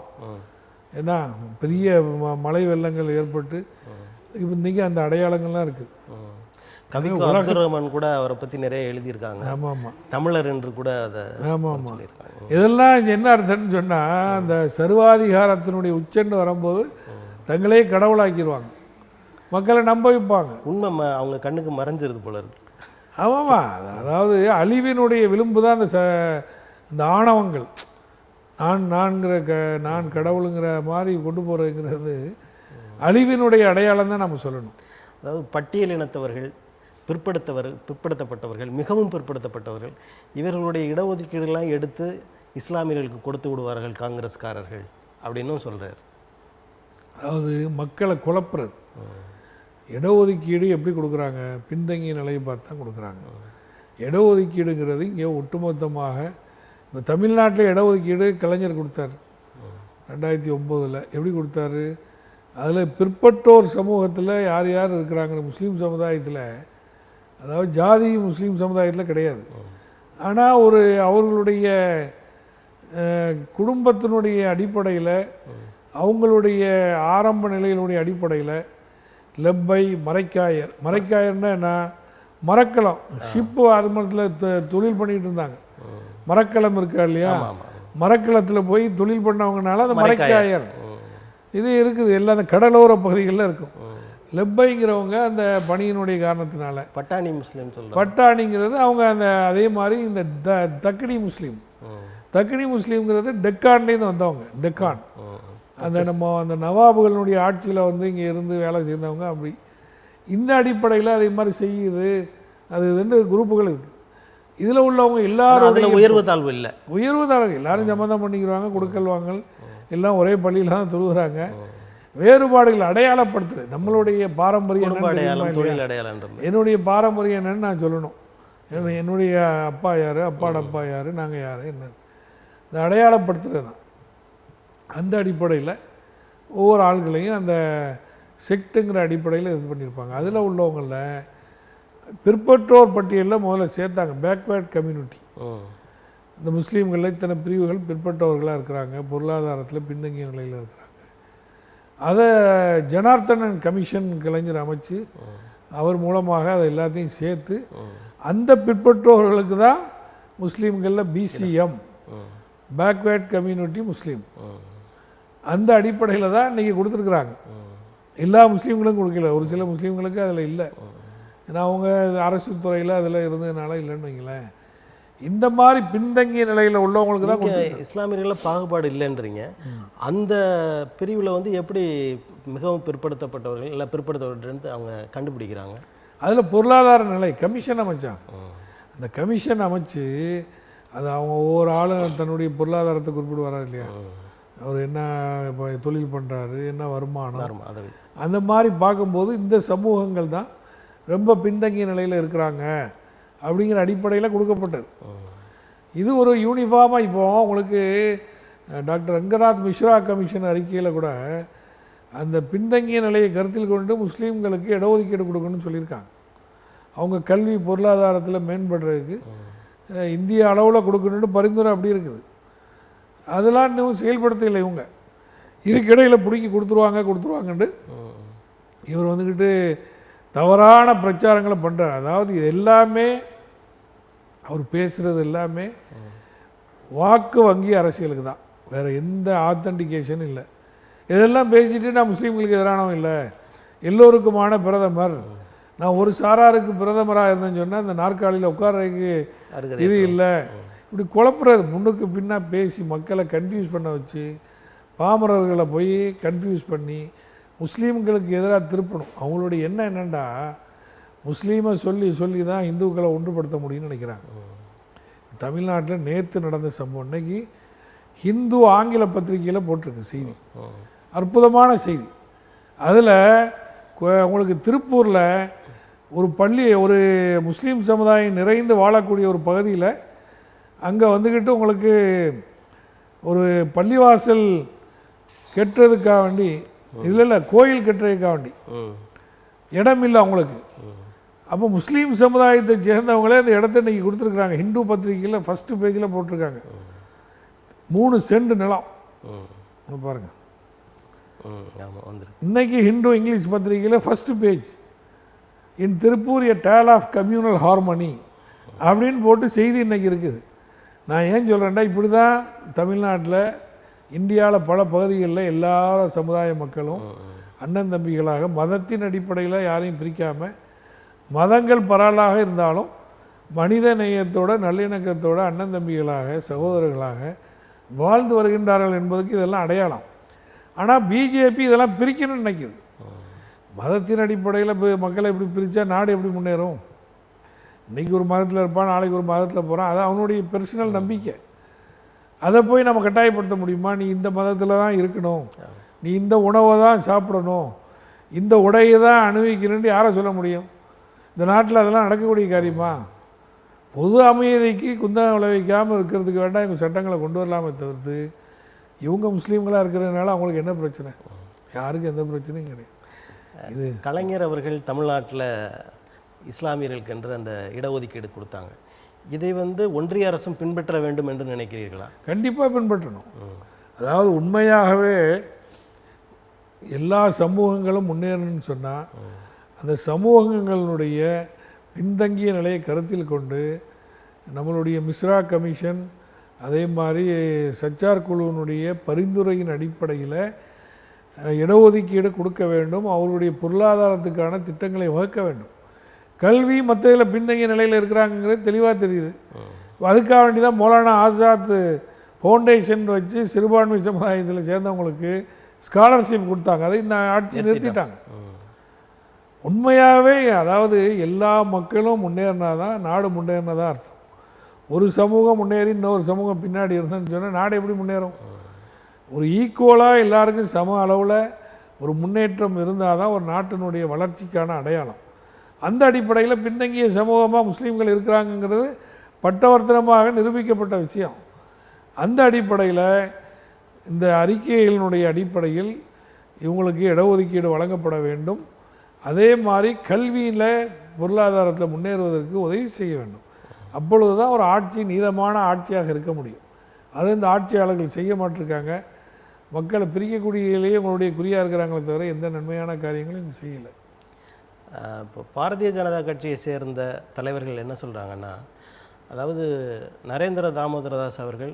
S2: ஏன்னா பெரிய மழை வெள்ளங்கள் ஏற்பட்டு இப்போ இன்றைக்கி அந்த அடையாளங்கள்லாம் இருக்குது.
S1: கவிக்கு அப்துல் ரஹ்மான் கூட அவரை பற்றி நிறைய எழுதியிருக்காங்க.
S2: ஆமாம் ஆமாம்
S1: தமிழர் என்று கூட அதை
S2: ஆமாம் ஆமாம்.
S1: சொல்லியிருக்காங்க.
S2: இதெல்லாம் என்ன அர்த்தம்னு சொன்னால், அந்த சர்வாதிகாரத்தினுடைய உச்சன்னு வரும்போது தங்களே கடவுளாக்கிடுவாங்க, மக்களை நம்ப வைப்பாங்க.
S1: உண்மை அவங்க கண்ணுக்கு மறைஞ்சிருது போல இருக்கு.
S2: ஆமாம்மா, அதாவது அழிவினுடைய விளிம்பு தான் இந்த ஆணவங்கள். நான் கடவுளுங்கிற மாதிரி கொண்டு போகிறதுங்கிறது அழிவினுடைய அடையாளம் தான் நம்ம சொல்லணும்.
S1: அதாவது பட்டியலினத்தவர்கள், பிற்படுத்தப்பட்டவர்கள், மிகவும் பிற்படுத்தப்பட்டவர்கள், இவர்களுடைய இடஒதுக்கீடுலாம் எடுத்து இஸ்லாமியர்களுக்கு கொடுத்து விடுவார்கள் காங்கிரஸ்காரர்கள் அப்படின்னும் சொல்கிறார்.
S2: அதாவது மக்களை குழப்புறது. இடஒதுக்கீடு எப்படி கொடுக்குறாங்க? பின்தங்கிய நிலையை பார்த்து தான் கொடுக்குறாங்க. இடஒதுக்கீடுங்கிறது இங்கே ஒட்டுமொத்தமாக இப்போ தமிழ்நாட்டில் இடஒதுக்கீடு கலைஞர் கொடுத்தார் 2009. எப்படி கொடுத்தாரு? அதில் பிற்பட்டோர் சமூகத்தில் யார் யார் இருக்கிறாங்க முஸ்லீம் சமுதாயத்தில், அதாவது ஜாதி முஸ்லீம் சமுதாயத்தில் கிடையாது. ஆனால் அவர்களுடைய குடும்பத்தினுடைய அடிப்படையில், அவங்களுடைய ஆரம்ப நிலையினுடைய அடிப்படையில் லெப்பை, மரைக்காயர்னா என்ன? மரக்கலம், ஷிப்பு ஆரம்பத்தில் தொழில் பண்ணிகிட்டு இருந்தாங்க. மரக்கலம் இருக்கா இல்லையா, மரக்கலத்தில் போய் தொழில் பண்ணவங்கனால அந்த மரைக்காயர் இது இருக்குது. எல்லாம் அந்த கடலோர பகுதிகளில் இருக்கும். லெப்பைங்கிறவங்க அந்த பணியினுடைய காரணத்தினால.
S1: பட்டாணி முஸ்லீம் சொல்லுவாங்க.
S2: பட்டாணிங்கிறது அவங்க அந்த அதே மாதிரி இந்த தக்கினி முஸ்லீம்ங்கிறது டெக்கான்லேருந்து வந்தவங்க. டெக்கான் அந்த நவாபுகளுடைய ஆட்சியில் இங்கே இருந்து வேலை செய்தவங்க. அப்படி இந்த அடிப்படையில் அதே மாதிரி செய்யுது. அது 2 குரூப்புகள் இருக்குது. இதில் உள்ளவங்க எல்லாரும்
S1: உயர்வு தாழ்வு இல்லை,
S2: எல்லாரும் சம்மந்தம் பண்ணிக்கிறாங்க. கொடுக்கல் வாங்கல் எல்லாம் ஒரே பள்ளியில் தான் தொழுகிறாங்க. வேறுபாடுகள் அடையாளப்படுத்துறது நம்மளுடைய பாரம்பரியம். என்னுடைய பாரம்பரியம் என்னன்னு நான் சொல்லணும். என்னுடைய அப்பா யார், அப்பாட அப்பா யார், நாங்கள் யார், என்ன இந்த அடையாளப்படுத்துறது தான். அந்த அடிப்படையில் ஒவ்வொரு ஆள்களையும் அந்த செக்ட்டுங்கிற அடிப்படையில் இது பண்ணியிருப்பாங்க. அதில் உள்ளவங்களில் பிற்பற்றோர் பட்டியலில் முதல்ல சேர்த்தாங்க பேக்வேர்ட் கம்யூனிட்டி. இந்த முஸ்லீம்களில் இத்தனை பிரிவுகள் பிற்பட்டவர்களாக இருக்கிறாங்க, பொருளாதாரத்தில் பின்தங்கிய நிலையில் இருக்கிறாங்க. அதை ஜனார்த்தனன் கமிஷன் கலைஞர் அமைச்சு அவர் மூலமாக அதை எல்லாத்தையும் சேர்த்து அந்த பிற்பட்டோர்களுக்கு தான் முஸ்லீம்களில் பிசிஎம், பேக்வேர்ட் கம்யூனிட்டி முஸ்லீம், அந்த அடிப்படையில் தான் இன்றைக்கி கொடுத்துருக்குறாங்க. எல்லா முஸ்லீம்களும் கொடுக்கல, ஒரு சில முஸ்லீம்களுக்கு அதில் இல்லை. ஏன்னா அவங்க அரசு துறையில் அதில் இருந்ததுனால இல்லைன்னு வைங்களேன். இந்த மாதிரி பின்தங்கிய நிலையில் உள்ளவங்களுக்கு தான்
S1: இஸ்லாமியர்களில் பாகுபாடு இல்லைன்றீங்க. அந்த பிரிவில் எப்படி மிகவும் பிற்படுத்தப்பட்டவர்கள் இல்லை பிற்படுத்தப்பட்டு அவங்க கண்டுபிடிக்கிறாங்க?
S2: அதில் பொருளாதார நிலை கமிஷன் அமைச்சாங்க. அந்த கமிஷன் அமைச்சு அது அவங்க ஒவ்வொரு ஆளும் தன்னுடைய பொருளாதாரத்தை குறிப்பிடுவாரா இல்லையா, அவர் என்ன இப்போ தொழில் பண்ணுறாரு, என்ன வருமானம், அந்த மாதிரி பார்க்கும்போது இந்த சமூகங்கள் தான் ரொம்ப பின்தங்கிய நிலையில் இருக்கிறாங்க அப்படிங்கிற அடிப்படையில் கொடுக்கப்பட்டது. இது ஒரு யூனிஃபார்மாக. இப்போ உங்களுக்கு டாக்டர் ரங்கநாத் மிஸ்ரா கமிஷன் அறிக்கையில் கூட அந்த பின்தங்கிய நிலையை கருத்தில் கொண்டு முஸ்லீம்களுக்கு இடஒதுக்கீடு கொடுக்கணும்னு சொல்லியிருக்காங்க. அவங்க கல்வி பொருளாதாரத்தில் மேம்படுறதுக்கு இந்திய அளவில் கொடுக்கணுன்னு பரிந்துரை அப்படி இருக்குது. அதெல்லாம் இன்னும் செயல்படுத்தலை இவங்க. இதுக்கிடையில் பிடிக்கி கொடுத்துருவாங்கன்ட்டு இவர் வந்துக்கிட்டு தவறான பிரச்சாரங்களை பண்ணுறார். அதாவது இது எல்லாமே அவர் பேசுகிறது எல்லாமே வாக்கு வங்கி அரசியலுக்கு தான், வேறு எந்த ஆத்தன்டிகேஷனும் இல்லை. இதெல்லாம் பேசிட்டு நான் முஸ்லீம்களுக்கு எதிரானவன் இல்லை, எல்லோருக்குமான பிரதமர், நான் ஒரு சாராருக்கு பிரதமராக இருந்தேன்னு சொன்னால் அந்த நாற்காலியில் உட்கார்றதுக்கு இது இல்லை, இப்படி குழப்புறது முன்னுக்கு பின்னா பேசி மக்களை கன்ஃபியூஸ் பண்ண வச்சு பாமரர்களை போய் கன்ஃபியூஸ் பண்ணி முஸ்லீம்களுக்கு எதிராக திருப்பணும். அவங்களுடைய எண்ணம் என்னென்னா முஸ்லீமை சொல்லி தான் இந்துக்களை ஒன்றுபடுத்த முடியும்னு நினைக்கிறாங்க. தமிழ்நாட்டில் நேற்று நடந்த சம்பவம் இன்னைக்கு ஹிந்து ஆங்கில பத்திரிகையில் போட்டிருக்கு செய்தி, அற்புதமான செய்தி. அதில் உங்களுக்கு திருப்பூரில் ஒரு பள்ளி, ஒரு முஸ்லீம் சமுதாயம் நிறைந்து வாழக்கூடிய ஒரு பகுதியில் அங்கே வந்துக்கிட்டு உங்களுக்கு ஒரு பள்ளிவாசல் கட்டுறதுக்காக வேண்டி, இல்லை கோயில் கட்டுறதுக்காக வேண்டி இடம் இல்லை அவங்களுக்கு. அப்போ முஸ்லீம் சமுதாயத்தை சேர்ந்தவங்களே அந்த இடத்த இன்றைக்கி கொடுத்துருக்குறாங்க. ஹிந்து பத்திரிகையில் ஃபஸ்ட்டு பேஜில் போட்டிருக்காங்க 3 சென்ட் நிலம். பாருங்கள், இன்றைக்கி ஹிந்து இங்கிலீஷ் பத்திரிகையில் first page in Tiruppur a tale of communal harmony அப்படின்னு போட்டு செய்தி இன்றைக்கி இருக்குது. நான் ஏன் சொல்கிறேன்டா, இப்படி தான் தமிழ்நாட்டில் இந்தியாவில் பல பகுதிகளில் எல்லா சமுதாய மக்களும் அண்ணன் தம்பிகளாக மதத்தின் அடிப்படையில் யாரையும் பிரிக்காமல், மதங்கள் பரவலாக இருந்தாலும் மனித நேயத்தோட நல்லிணக்கத்தோட அண்ணன் தம்பிகளாக சகோதரர்களாக வாழ்ந்து வருகின்றார்கள் என்பதுக்கு இதெல்லாம் அடையாளம். ஆனால் பிஜேபி இதெல்லாம் பிரிக்கணும்னு நினைக்குது. மதத்தின் அடிப்படையில் மக்களை எப்படி பிரித்தா நாடு எப்படி முன்னேறும்? இன்றைக்கி ஒரு மதத்தில் இருப்பான், நாளைக்கு ஒரு மதத்தில் போகிறான். அது அவனுடைய பர்சனல் நம்பிக்கை. அதை போய் நம்ம கட்டாயப்படுத்த முடியுமா? நீ இந்த மதத்தில் தான் இருக்கணும், நீ இந்த உணவை தான் சாப்பிடணும், இந்த உடையை தான் அணிவிக்கணும்னு யாரை சொல்ல முடியும்? இந்த நாட்டில் அதெல்லாம் நடக்கக்கூடிய காரியமா? பொது அமைதிக்கு குந்தகம் விளைவிக்காமல் இருக்கிறதுக்கு வேண்டாம் இவங்க சட்டங்களை கொண்டு வரலாமே தவிர்த்து, இவங்க முஸ்லீம்களாக இருக்கிறதுனால அவங்களுக்கு என்ன பிரச்சனை? யாருக்கும் எந்த பிரச்சனையும் கிடையாது.
S1: இது கலைஞர் அவர்கள் தமிழ்நாட்டில் இஸ்லாமியர்களுக்கு என்று அந்த இடஒதுக்கீடு கொடுத்தாங்க. இதை ஒன்றிய அரசும் பின்பற்ற வேண்டும் என்று நினைக்கிறீர்களா?
S2: கண்டிப்பாக பின்பற்றணும். அதாவது உண்மையாகவே எல்லா சமூகங்களும் முன்னேறணும்னு சொன்னால் அந்த சமூகங்களுடைய பின்தங்கிய நிலையை கருத்தில் கொண்டு நம்மளுடைய மிஸ்ரா கமிஷன், அதே மாதிரி சச்சார் குழுவினுடைய பரிந்துரையின் அடிப்படையில் இடஒதுக்கீடு கொடுக்க வேண்டும். அவர்களுடைய பொருளாதாரத்துக்கான திட்டங்களை வகுக்க வேண்டும். கல்வி மற்றதில் பின்தங்கிய நிலையில் இருக்கிறாங்கிறது தெளிவாக தெரியுது. அதுக்காக வேண்டி தான் மௌலானா ஆசாத் ஃபவுண்டேஷன் வச்சு சிறுபான்மை சமுதாயத்தில் சேர்ந்தவங்களுக்கு ஸ்காலர்ஷிப் கொடுத்தாங்க. அதை இந்த ஆட்சி நிறுத்திட்டாங்க. உண்மையாகவே அதாவது எல்லா மக்களும் முன்னேறினா தான் நாடு முன்னேறினதான் அர்த்தம். ஒரு சமூகம் முன்னேறி இன்னொரு சமூகம் பின்னாடி இருந்ததுன்னு சொன்னால் நாடு எப்படி முன்னேறும்? ஒரு ஈக்குவலாக எல்லாருக்கும் சம அளவில் ஒரு முன்னேற்றம் இருந்தால் தான் ஒரு நாட்டினுடைய வளர்ச்சிக்கான அடையாளம். அந்த அடிப்படையில் பின்தங்கிய சமூகமாக முஸ்லீம்கள் இருக்கிறாங்கிறது பட்டவர்த்தனமாக நிரூபிக்கப்பட்ட விஷயம். அந்த அடிப்படையில் இந்த அறிக்கைகளினுடைய அடிப்படையில் இவங்களுக்கு இடஒதுக்கீடு வழங்கப்பட வேண்டும். அதே மாதிரி கல்வியில் பொருளாதாரத்தில் முன்னேறுவதற்கு உதவி செய்ய வேண்டும். அப்பொழுது தான் ஒரு ஆட்சி நீதமான ஆட்சியாக இருக்க முடியும். அதை இந்த ஆட்சியாளர்கள் செய்ய மாட்டிருக்காங்க. மக்களை பிரிக்கக்கூடியதிலேயே உங்களுடைய குறியாக இருக்கிறாங்களே தவிர எந்த நன்மையான காரியங்களும் இங்கே செய்யலை.
S1: இப்போ பாரதிய ஜனதா கட்சியை சேர்ந்த தலைவர்கள் என்ன சொல்கிறாங்கன்னா, அதாவது நரேந்திர தாமோதரதாஸ் அவர்கள்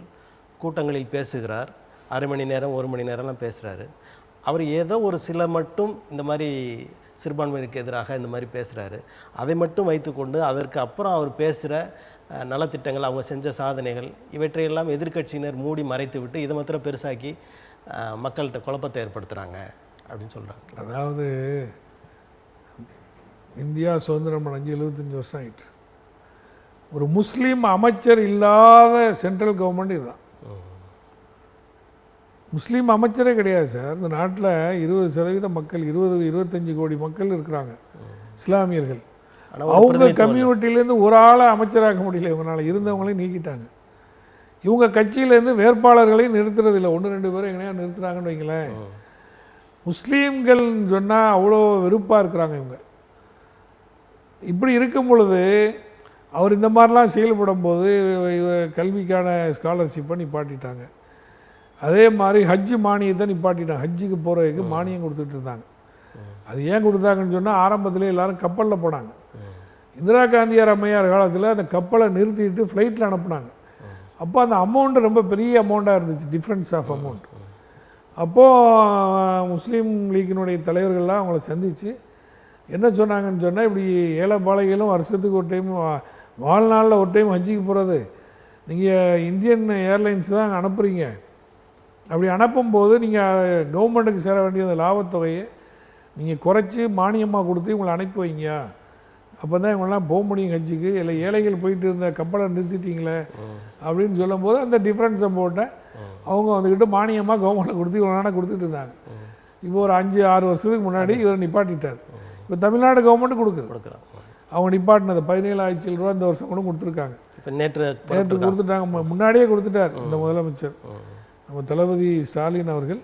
S1: கூட்டங்களில் பேசுகிறார், 1/2 மணி நேரம் 1 மணி நேரம்லாம் பேசுகிறாரு. அவர் ஏதோ ஒரு சில மட்டும் இந்த மாதிரி சிறுபான்மையினருக்கு எதிராக இந்த மாதிரி பேசுகிறாரு. அதை மட்டும் வைத்துக்கொண்டு அதற்கு அப்புறம் அவர் பேசுகிற நலத்திட்டங்கள், அவங்க செஞ்ச சாதனைகள், இவற்றையெல்லாம் எதிர்க்கட்சியினர் மூடி மறைத்து விட்டு இதை மாத்திரம் பெருசாக்கி மக்கள்கிட்ட குழப்பத்தை ஏற்படுத்துகிறாங்க அப்படின்னு சொல்கிறாங்க.
S2: அதாவது இந்தியா சுதந்திரம் அடைஞ்சு 75 வருஷம் ஆயிட்டு. ஒரு முஸ்லீம் அமைச்சர் இல்லாத சென்ட்ரல் கவர்மெண்ட் இதுதான். முஸ்லீம் அமைச்சரே கிடையாது சார். இந்த நாட்டில் 20% மக்கள், 20-25 கோடி மக்கள் இருக்கிறாங்க இஸ்லாமியர்கள். அவங்க கம்யூனிட்டிலேருந்து ஒரு ஆளை அமைச்சராக்க முடியல. இவங்களால் இருந்தவங்களையும் நீக்கிட்டாங்க. இவங்க கட்சியிலேருந்து வேட்பாளர்களையும் நிறுத்துறதில்லை. 1-2 பேரும் எங்கனையா நிறுத்துறாங்கன்னு வைங்களேன். முஸ்லீம்கள்னு சொன்னால் அவ்வளோ வெறுப்பாக இருக்கிறாங்க இவங்க. இப்படி இருக்கும் பொழுது அவர் இந்த மாதிரிலாம் செயல்படும் போது கல்விக்கான ஸ்காலர்ஷிப்பை நிப்பாட்டிட்டாங்க. அதே மாதிரி ஹஜ்ஜு மானியத்தை நிப்பாட்டிட்டாங்க. ஹஜ்ஜுக்கு போகிறதுக்கு மானியம் கொடுத்துட்டு இருந்தாங்க. அது ஏன் கொடுத்தாங்கன்னு சொன்னால் ஆரம்பத்தில் எல்லோரும் கப்பலில் போனாங்க. இந்திரா காந்தியார் அம்மையார் காலத்தில் அந்த கப்பலை நிறுத்திட்டு ஃப்ளைட்டில் அனுப்புனாங்க. அப்போ அந்த அமௌண்ட்டு ரொம்ப பெரிய அமௌண்ட்டாக இருந்துச்சு, டிஃப்ரென்ஸ் ஆஃப் அமௌண்ட். அப்போது முஸ்லீம் லீக்கினுடைய தலைவர்கள்லாம் அவங்கள சந்தித்து என்ன சொன்னாங்கன்னு சொன்னால், இப்படி ஏழைப்பாளைகளும் வருஷத்துக்கு ஒரு டைம், வாழ்நாளில் ஒரு டைம் ஹஜ்ஜிக்கு போகிறது, நீங்கள் இந்தியன் ஏர்லைன்ஸ் தான் அனுப்புகிறீங்க. அப்படி அனுப்பும்போது நீங்கள் கவர்மெண்ட்டுக்கு சேர வேண்டிய அந்த லாபத்தொகையை நீங்கள் குறைச்சி மானியமாக கொடுத்து இவங்களை அனுப்பி வைங்க. அப்போ தான் இவங்கெல்லாம் போக முடியும் ஹஜ்ஜுக்கு. இல்லை ஏழைகள் போயிட்டு இருந்த கப்பலை நிறுத்திட்டீங்களே அப்படின்னு சொல்லும்போது அந்த டிஃப்ரென்ஸ் அமௌண்ட்டை அவங்க வந்துக்கிட்டு மானியமாக கவர்மெண்ட்டில் கொடுத்து இவ்வளோ நாளாக கொடுத்துட்டு இருந்தாங்க. இப்போ ஒரு 5-6 வருஷத்துக்கு முன்னாடி இவர் நிப்பாட்டிட்டார். இப்போ தமிழ்நாடு கவர்மெண்ட்டு கொடுக்குறாங்க. அவங்க நிப்பாட்டினது 17,000 ரூபா இந்த வருஷம் கூட கொடுத்துருக்காங்க.
S1: இப்போ நேற்று
S2: கொடுத்துட்டாங்க. முன்னாடியே கொடுத்துட்டார் இந்த முதலமைச்சர் நம்ம தளபதி ஸ்டாலின் அவர்கள்.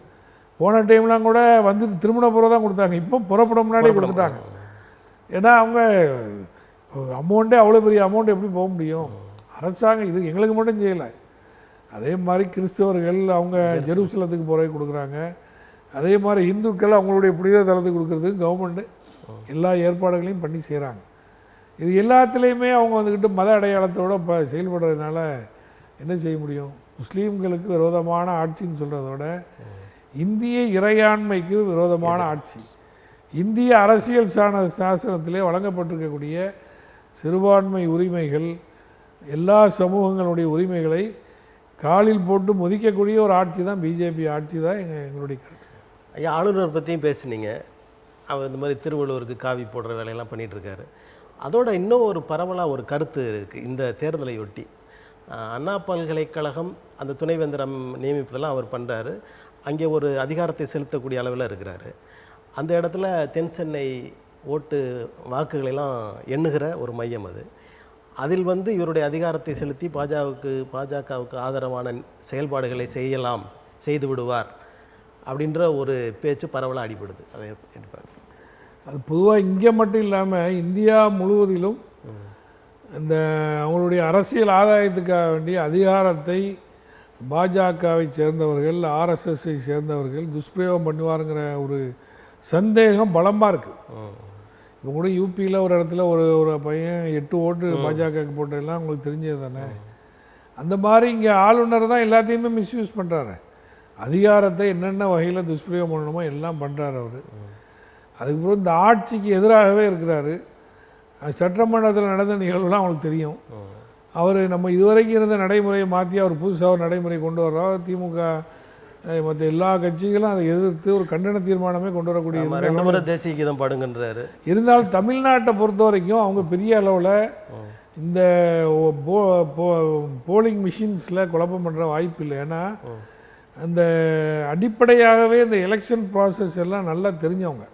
S2: போன டைம்லாம் கூட வந்துட்டு திருமண புறம் தான் கொடுத்தாங்க. இப்போ புறப்பட முன்னாடியே கொடுத்துட்டாங்க. ஏன்னா அவங்க அமௌண்ட்டே அவ்வளோ பெரிய அமௌண்ட் எப்படி போக முடியும்? அரசாங்கம் இது எங்களுக்கு மட்டும் செய்யலை. அதே மாதிரி கிறிஸ்தவர்கள் அவங்க ஜெருசலத்துக்கு போகிறதுக்கு கொடுக்குறாங்க. அதே மாதிரி இந்துக்கள் அவங்களுடைய புனித தலத்துக்கு கொடுக்குறதுக்கு கவர்மெண்ட்டு எல்லா ஏற்பாடுகளையும் பண்ணி செய்கிறாங்க. இது எல்லாத்துலேயுமே அவங்க வந்துக்கிட்டு மத அடையாளத்தோடு இப்போ செயல்படுறதுனால என்ன செய்ய முடியும்? முஸ்லீம்களுக்கு விரோதமான ஆட்சின்னு சொல்கிறதோட இந்திய இறையாண்மைக்கு விரோதமான ஆட்சி, இந்திய அரசியல் சாசனத்திலே வழங்கப்பட்டிருக்கக்கூடிய சிறுபான்மை உரிமைகள், எல்லா சமூகங்களுடைய உரிமைகளை காலில் போட்டு மதிக்கக்கூடிய ஒரு ஆட்சி தான் பிஜேபி ஆட்சி தான் எங்களுடைய கருத்து.
S1: ஐயா, ஆளுநர் பற்றியும் பேசுனீங்க. அவர் இந்த மாதிரி திருவள்ளுவருக்கு காவி போடுற வேலையெல்லாம் பண்ணிகிட்ருக்காரு. அதோட இன்னும் ஒரு பரவலாக ஒரு கருத்து இருக்குது இந்த தேர்தலை ஒட்டி. அண்ணா பல்கலைக்கழகம் அந்த துணைவேந்தரம் நியமிப்பதெல்லாம் அவர் பண்ணுறாரு. அங்கே ஒரு அதிகாரத்தை செலுத்தக்கூடிய அளவில் இருக்கிறாரு. அந்த இடத்துல தென் சென்னை ஓட்டு வாக்குகளெல்லாம் எண்ணுகிற ஒரு மையம் அது. அதில் இவருடைய அதிகாரத்தை செலுத்தி பாஜகவுக்கு ஆதரவான செயல்பாடுகளை செய்து விடுவார் அப்படின்ற ஒரு பேச்சு பரவலாக அடிபடுது. அதை
S2: அது பொதுவாக இங்கே மட்டும் இல்லாமல் இந்தியா முழுவதிலும் இந்த அவங்களுடைய அரசியல் ஆதாயத்துக்காக வேண்டிய அதிகாரத்தை பாஜகவை சேர்ந்தவர்கள், ஆர்எஸ்எஸ்ஸை சேர்ந்தவர்கள் துஷ்பிரயோகம் பண்ணுவாருங்கிற ஒரு சந்தேகம் பலமாக இருக்குது. இப்போ கூட யூபியில் ஒரு இடத்துல ஒரு பையன் 8 ஓட்டு பாஜகவுக்கு போட்டதெல்லாம் உங்களுக்கு தெரிஞ்சது தானே. அந்த மாதிரி இங்கே ஆளுநர் தான் எல்லாத்தையுமே மிஸ்யூஸ் பண்ணுறாரு. அதிகாரத்தை என்னென்ன வகையில் துஷ்பிரயோகம் பண்ணணுமோ எல்லாம் பண்ணுறாரு அவர். அதுக்கப்புறம் இந்த ஆட்சிக்கு எதிராகவே இருக்கிறாரு. சட்டமன்றத்தில் நடந்த நிகழ்வுலாம் அவங்களுக்கு தெரியும். அவர் நம்ம இதுவரைக்கும் இருந்த நடைமுறையை மாற்றி அவர் புதுசாக ஒரு நடைமுறை கொண்டு வர்றோம். திமுக மற்ற எல்லா கட்சிகளும் அதை எதிர்த்து ஒரு கண்டன தீர்மானமே கொண்டு வரக்கூடிய
S1: தேசிய கீதம் பாடுங்கன்றாரு.
S2: இருந்தாலும் தமிழ்நாட்டை பொறுத்த வரைக்கும் அவங்க பெரிய அளவில் இந்த போலிங் மிஷின்ஸில் குழப்பம் பண்ணுற வாய்ப்பு இல்லை. ஏன்னா அந்த அடிப்படையாகவே இந்த எலெக்ஷன் ப்ராசஸ் எல்லாம் நல்லா தெரிஞ்சவங்க,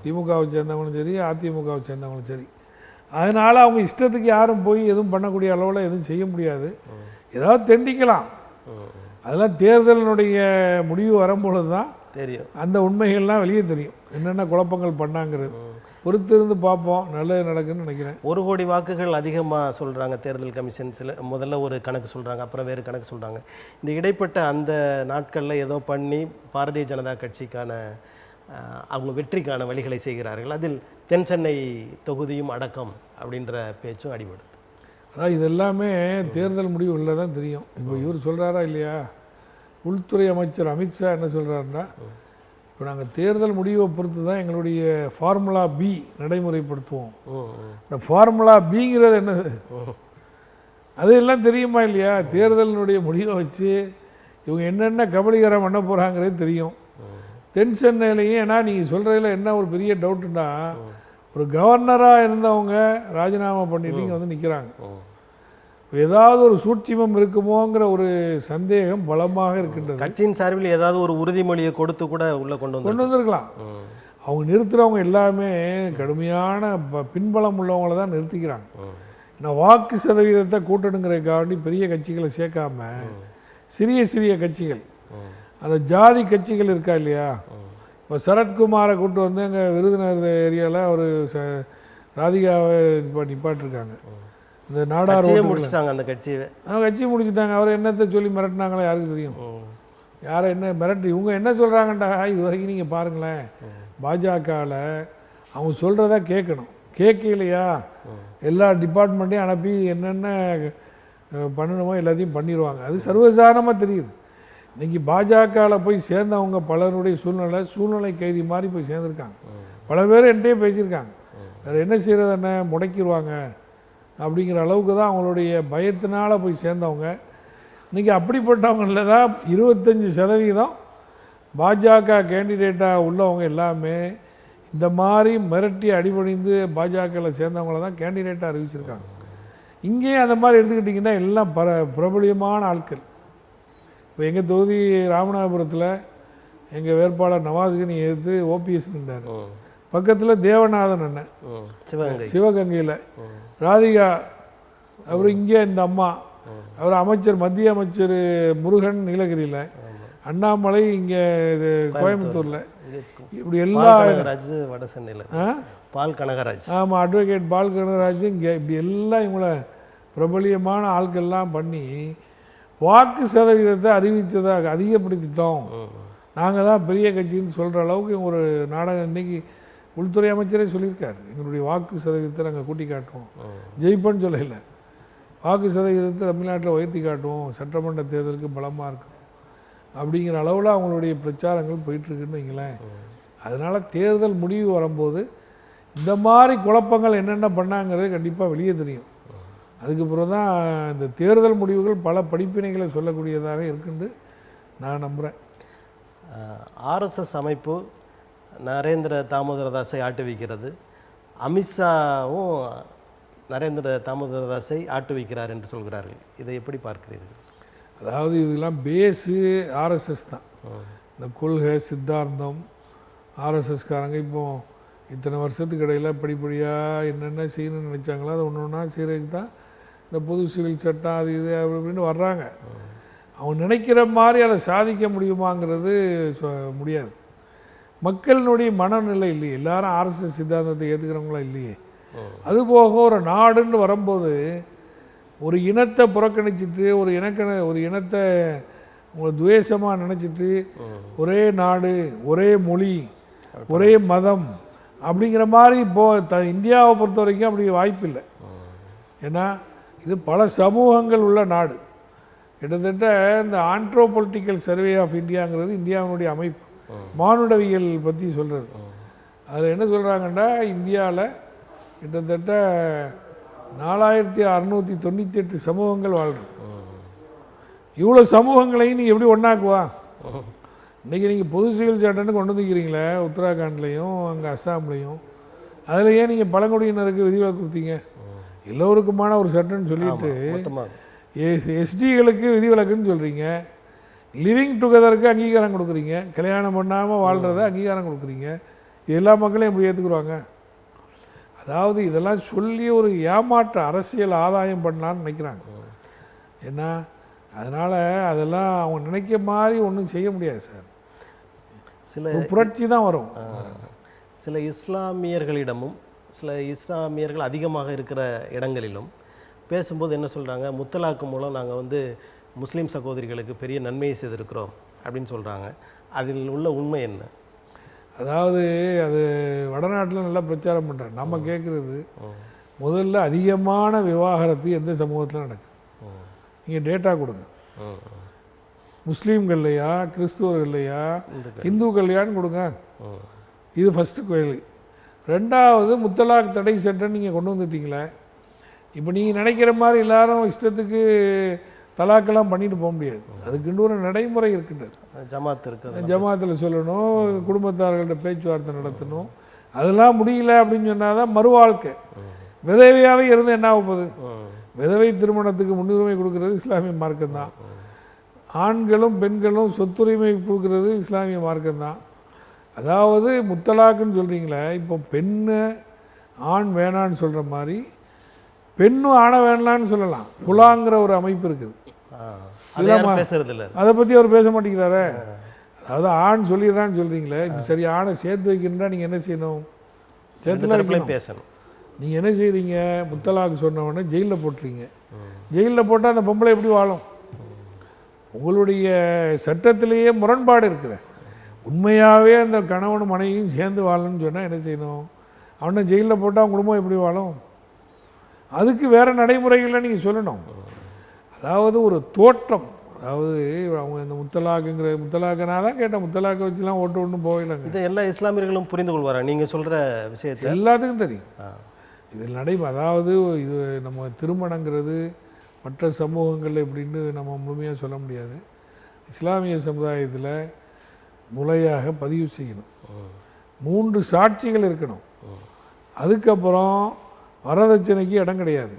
S2: திமுகவை சேர்ந்தவங்களும் சரி அதிமுகவை சேர்ந்தவங்களும் சரி. அதனால் அவங்க இஷ்டத்துக்கு யாரும் போய் எதுவும் பண்ணக்கூடிய அளவில் எதுவும் செய்ய முடியாது. ஏதாவது தெண்டிக்கலாம். அதெல்லாம் தேர்தலினுடைய முடிவு வரும்பொழுது தான் தெரியும், அந்த உண்மைகள்லாம் வெளியே தெரியும், என்னென்ன குழப்பங்கள் பண்ணாங்கிறது. பொறுத்திருந்து பார்ப்போம், நல்லது நடக்குன்னு நினைக்கிறேன்.
S1: 1 கோடி வாக்குகள் அதிகமாக சொல்கிறாங்க தேர்தல் கமிஷன்ஸில். முதல்ல ஒரு கணக்கு சொல்கிறாங்க, அப்புறம் வேறு கணக்கு சொல்கிறாங்க. இந்த இடைப்பட்ட அந்த நாட்களில் ஏதோ பண்ணி பாரதிய ஜனதா கட்சிக்கான அவங்க வெற்றிக்கான வழிகளை செய்கிறார்கள். அதில் தென் சென்னை தொகுதியும் அடக்கம் அப்படின்ற பேச்சும் அடிபடுது.
S2: அதான் இது எல்லாமே தேர்தல் முடிவு இல்லை தான் தெரியும். இப்போ இவர் சொல்கிறாரா இல்லையா, உள்துறை அமைச்சர் அமித்ஷா என்ன சொல்கிறாருன்னா, இப்போ நாங்கள் தேர்தல் முடிவை பொறுத்து தான் எங்களுடைய ஃபார்முலா பி நடைமுறைப்படுத்துவோம். இந்த ஃபார்முலா பிங்கிறது என்னது, அது எல்லாம் தெரியுமா இல்லையா? தேர்தலினுடைய முடிவை வச்சு இவங்க என்னென்ன கபலீகரம் பண்ண போகிறாங்கிறது தெரியும். தென் சென்னையிலையும் ஏன்னா நீங்கள் சொல்கிறதுல என்ன ஒரு பெரிய டவுட்டுன்னா, ஒரு கவர்னராக இருந்தவங்க ராஜினாமா பண்ணிட்டு இங்கே நிற்கிறாங்க. ஏதாவது ஒரு சூட்சிமம் இருக்குமோங்கிற ஒரு சந்தேகம் பலமாக இருக்கின்றது.
S1: கட்சியின் சார்பில் ஏதாவது ஒரு உறுதிமொழியை கொடுத்து கூட உள்ளே கொண்டு
S2: வந்திருக்கலாம். அவங்க நிறுத்துகிறவங்க எல்லாமே கடுமையான பின்பலம் உள்ளவங்கள தான் நிறுத்திக்கிறாங்க. நான் வாக்கு சதவீதத்தை கூட்டணுங்கிறதுக்காண்டி பெரிய கட்சிகளை சேர்க்காம சிறிய சிறிய கட்சிகள், அந்த ஜாதி கட்சிகள் இருக்கா இல்லையா, இப்போ சரத்குமாரை கூப்பிட்டு வந்து அங்கே விருதுநகர் ஏரியாவில் ஒரு ராதிகாவை நிப்பாட்டிருக்காங்க. இந்த நாடார்
S1: முடிச்சிட்டாங்க, அந்த கட்சியை
S2: முடிச்சுட்டாங்க. அவர் என்னத்தை சொல்லி மிரட்டினாங்களோ யாருக்கு தெரியும், யாரை என்ன மிரட்டி. இவங்க என்ன சொல்கிறாங்கண்டா, இது வரைக்கும் நீங்கள் பாருங்களேன், பாஜகவில் அவங்க சொல்கிறதா கேட்கணும், கேட்கலையா எல்லா டிபார்ட்மெண்ட்டையும் அனுப்பி என்னென்ன பண்ணணுமோ எல்லாத்தையும் பண்ணிடுவாங்க. அது சர்வசாதாரணமாக தெரியுது. இன்றைக்கி பாஜகவில் போய் சேர்ந்தவங்க பலருடைய சூழ்நிலை கைதி மாதிரி போய் சேர்ந்துருக்காங்க. பல பேர் என்கிட்டயே பேசியிருக்காங்க. வேறு என்ன செய்கிறது, என்ன முடக்கிடுவாங்க அப்படிங்கிற அளவுக்கு தான் அவங்களுடைய பயத்தினால் போய் சேர்ந்தவங்க. இன்றைக்கி அப்படிப்பட்டவங்களில் தான் 25% பாஜக கேண்டிடேட்டாக உள்ளவங்க எல்லாமே இந்த மாதிரி மிரட்டி அடிபணிந்து பாஜகவில் சேர்ந்தவங்கள தான் கேண்டிடேட்டாக அறிவிச்சிருக்காங்க. இங்கேயும் அந்த மாதிரி எடுத்துக்கிட்டிங்கன்னா எல்லாம் பிரபலியமான ஆட்கள். இப்போ எங்கள் தொகுதி ராமநாதபுரத்தில் எங்கள் வேட்பாளர் நவாஸ்கனி எதிர்த்து ஓபிஎஸ் நின்றார். பக்கத்தில் தேவநாதன் அண்ணன் சிவகங்கையில், ராதிகா அவர் இங்கே, இந்த அம்மா அவர் அமைச்சர், மத்திய அமைச்சர் முருகன் நீலகிரியில், அண்ணாமலை இங்கே இது கோயம்புத்தூரில், இப்படி எல்லா
S1: வட சென்னையில் பால் கனகராஜ்,
S2: ஆமாம் அட்வொகேட் பால் கனகராஜ் இங்கே, இப்படி எல்லாம் இவங்கள பிரபலியமான ஆட்கள்லாம் பண்ணி வாக்கு சதவீதத்தை அதிகப்படுத்திட்டோம், நாங்கள் தான் பெரிய கட்சின்னு சொல்கிற அளவுக்கு ஒரு நாடகம் இன்றைக்கி உள்துறை அமைச்சரே சொல்லியிருக்காரு, எங்களுடைய வாக்கு சதவீதத்தை நாங்கள் கூட்டி காட்டுவோம், ஜெயிப்போன்னு சொல்லலை, வாக்கு சதவீதத்தை தமிழ்நாட்டில் உயர்த்தி காட்டுவோம், சட்டமன்ற தேர்தலுக்கு பலமாக இருக்கும் அப்படிங்கிற அளவில் அவங்களுடைய பிரச்சாரங்கள் போயிட்டுருக்குன்னு வைங்களேன். அதனால் தேர்தல் முடிவு வரும்போது இந்த மாதிரி குழப்பங்கள் என்னென்ன பண்ணாங்கிறது கண்டிப்பாக வெளியே தெரியும். அதுக்கு பிறகு தான் இந்த தேர்தல் முடிவுகள் பல படிப்பினைகளை சொல்லக்கூடியதாக இருக்குன்னு நான் நம்புகிறேன்.
S1: ஆர்எஸ்எஸ் அமைப்பு நரேந்திர தாமோதரதாஸை ஆட்டுவிக்கிறது, அமித்ஷாவும் நரேந்திர தாமோதரதாஸை ஆட்டுவிக்கிறார் என்று சொல்கிறார்கள். இதை எப்படி பார்க்கிறீர்கள்?
S2: அதாவது இதெல்லாம் பேஸு ஆர்எஸ்எஸ் தான். இந்த கொள்கை சித்தாந்தம் ஆர்எஸ்எஸ்காரங்க இப்போ இத்தனை வருஷத்துக்கு இடையில் படிப்படியாக என்னென்ன செய்யணும்னு நினச்சாங்களோ அதை ஒன்று ஒன்றா செய்கிறதுக்கு தான் இந்த பொது சிவில் சட்டம் அது இது அப்படின்னு வர்றாங்க. அவங்க நினைக்கிற மாதிரி அதை சாதிக்க முடியுமாங்கிறது முடியாது. மக்களினுடைய மனநிலை இல்லையே, எல்லாரும் ஆர்எஸ்எஸ் சித்தாந்தத்தை ஏற்றுக்கிறவங்களாம் இல்லையே. அதுபோக ஒரு நாடுன்னு வரும்போது ஒரு இனத்தை புறக்கணிச்சிட்டு ஒரு இனத்தை உங்களை துவேஷமாக நினச்சிட்டு ஒரே நாடு ஒரே மொழி ஒரே மதம் அப்படிங்கிற மாதிரி இந்தியாவை பொறுத்த வரைக்கும் அப்படி வாய்ப்பு இல்லை. ஏன்னா இது பல சமூகங்கள் உள்ள நாடு. கிட்டத்தட்ட இந்த ஆண்ட்ரோபொலிட்டிக்கல் சர்வே ஆஃப் இந்தியாங்கிறது இந்தியாவினுடைய அமைப்பு, மானுடவியல் பற்றி சொல்கிறது. அதில் என்ன சொல்கிறாங்கன்னா, இந்தியாவில் கிட்டத்தட்ட 4698 சமூகங்கள் வாழ்கிறோம். இவ்வளோ சமூகங்களையும் நீங்கள் எப்படி ஒன்றாக்குவா? இன்றைக்கி நீங்கள் பொது சிவில் சட்டம்னு கொண்டு வந்துக்கிறீங்களே உத்தராகண்ட்லேயும் அங்கே அஸ்ஸாம்லேயும், அதில் ஏன் நீங்கள் பழங்குடியினருக்கு விதிவிலக்கு கொடுத்தீங்க? எல்லோருக்குமான ஒரு சட்டம்னு சொல்லிட்டு எஸ்டிகளுக்கு விதிவிலக்குன்னு சொல்கிறீங்க, லிவிங் டுகெதருக்கு அங்கீகாரம் கொடுக்குறீங்க, கல்யாணம் பண்ணாமல் வாழ்கிறத அங்கீகாரம் கொடுக்குறீங்க. எல்லா மக்களையும் எப்படி ஏற்றுக்குருவாங்க? அதாவது இதெல்லாம் சொல்லி ஒரு ஏமாற்ற அரசியல் ஆதாயம் பண்ணலான்னு நினைக்கிறாங்க. ஏன்னா அதனால் அதெல்லாம் அவங்க நினைக்க மாதிரி ஒன்றும் செய்ய முடியாது சார். சில புரட்சி தான் வரும்.
S1: சில இஸ்லாமியர்களிடமும் சில இஸ்லாமியர்கள் அதிகமாக இருக்கிற இடங்களிலும் பேசும்போது என்ன சொல்கிறாங்க, முத்தலாக்கு மூலம் நாங்கள் முஸ்லீம் சகோதரிகளுக்கு பெரிய நன்மையை செய்திருக்கிறோம் அப்படின்னு சொல்கிறாங்க. அதில் உள்ள உண்மை என்ன?
S2: அதாவது அது வடநாட்டில் நல்லா பிரச்சாரம் பண்ணுறாங்க. நம்ம கேட்குறது முதல்ல அதிகமான விவாகரத்து எந்த சமூகத்தில் நடக்குது? நீங்கள் டேட்டா கொடுங்க. முஸ்லீம்கள்லையா கிறிஸ்துவர்கள்லையா இந்துக்கள்லையான்னு கொடுங்க. இது ஃபஸ்ட்டு கேள்வி. ரெண்டாவது, முத்தலாக் தடை சட்டம் நீங்கள் கொண்டு வந்துட்டீங்களே, இப்போ நீங்கள் நினைக்கிற மாதிரி எல்லாரும் இஷ்டத்துக்கு தலாக்கெல்லாம் பண்ணிட்டு போக முடியாது. அதுக்குன்னு ஒரு நடைமுறை இருக்கின்றது. ஜமாத்தில் சொல்லணும், குடும்பத்தார்கள்ட்ட பேச்சுவார்த்தை நடத்தணும். அதெல்லாம் முடியல அப்படின்னு சொன்னால் தான் மறுவாழ்க்கை. விதவையாகவே இருந்து என்ன ஆகுது? விதவை திருமணத்துக்கு முன்னுரிமை கொடுக்கறது இஸ்லாமிய மார்க்கம்தான். ஆண்களும் பெண்களும் சொத்துரிமை கொடுக்கறது இஸ்லாமிய மார்க்கம்தான். அதாவது முத்தலாக்குன்னு சொல்கிறீங்களே, இப்போ பெண்ணு ஆண் வேணான்னு சொல்கிற மாதிரி பெண்ணும் ஆணை வேணான்னு சொல்லலாம். குலாங்கிற ஒரு அமைப்பு இருக்குது. அதை பற்றி அவர் பேச மாட்டேங்கிறாரே. அதாவது ஆண் சொல்லிடுறான்னு சொல்கிறீங்களே, இப்போ சரி ஆணை சேர்த்து வைக்கணுன்னா நீங்கள் என்ன செய்யணும்? சேர்த்துல பேசணும். நீங்கள் என்ன செய்கிறீங்க? முத்தலாக்கு சொன்னவொடனே ஜெயிலில் போட்டுறீங்க. ஜெயிலில் போட்டால் அந்த பொம்பளை எப்படி வாழும்? உங்களுடைய சட்டத்திலேயே முரண்பாடு இருக்குது. உண்மையாகவே அந்த கணவனும் மனைவியும் சேர்ந்து வாழணும்னு சொன்னால் என்ன செய்யணும்? அவனை ஜெயிலில் போட்டால் அவன் குடும்பம் எப்படி வாழும்? அதுக்கு வேறு நடைமுறைகளை நீங்கள் சொல்லணும். அதாவது ஒரு தோற்றம், அதாவது அவங்க இந்த முத்தலாக்கனாக தான் கேட்டேன். முத்தலாக்கை வச்சுலாம் ஓட்டு ஒன்றும் போகலைங்க.
S1: இது எல்லா இஸ்லாமியர்களும் புரிந்து கொள்வாரா நீங்கள் சொல்கிற விஷயத்தை?
S2: எல்லாத்துக்கும் தெரியும். இதில் அதாவது இது நம்ம திருமணங்கிறது மற்ற சமூகங்கள் எப்படின்னு நம்ம முழுமையாக சொல்ல முடியாது. இஸ்லாமிய சமுதாயத்தில் முறையாக பதிவு செய்யணும். 3 சாட்சிகள் இருக்கணும். அதுக்கப்புறம் வரதட்சணைக்கு இடம் கிடையாது.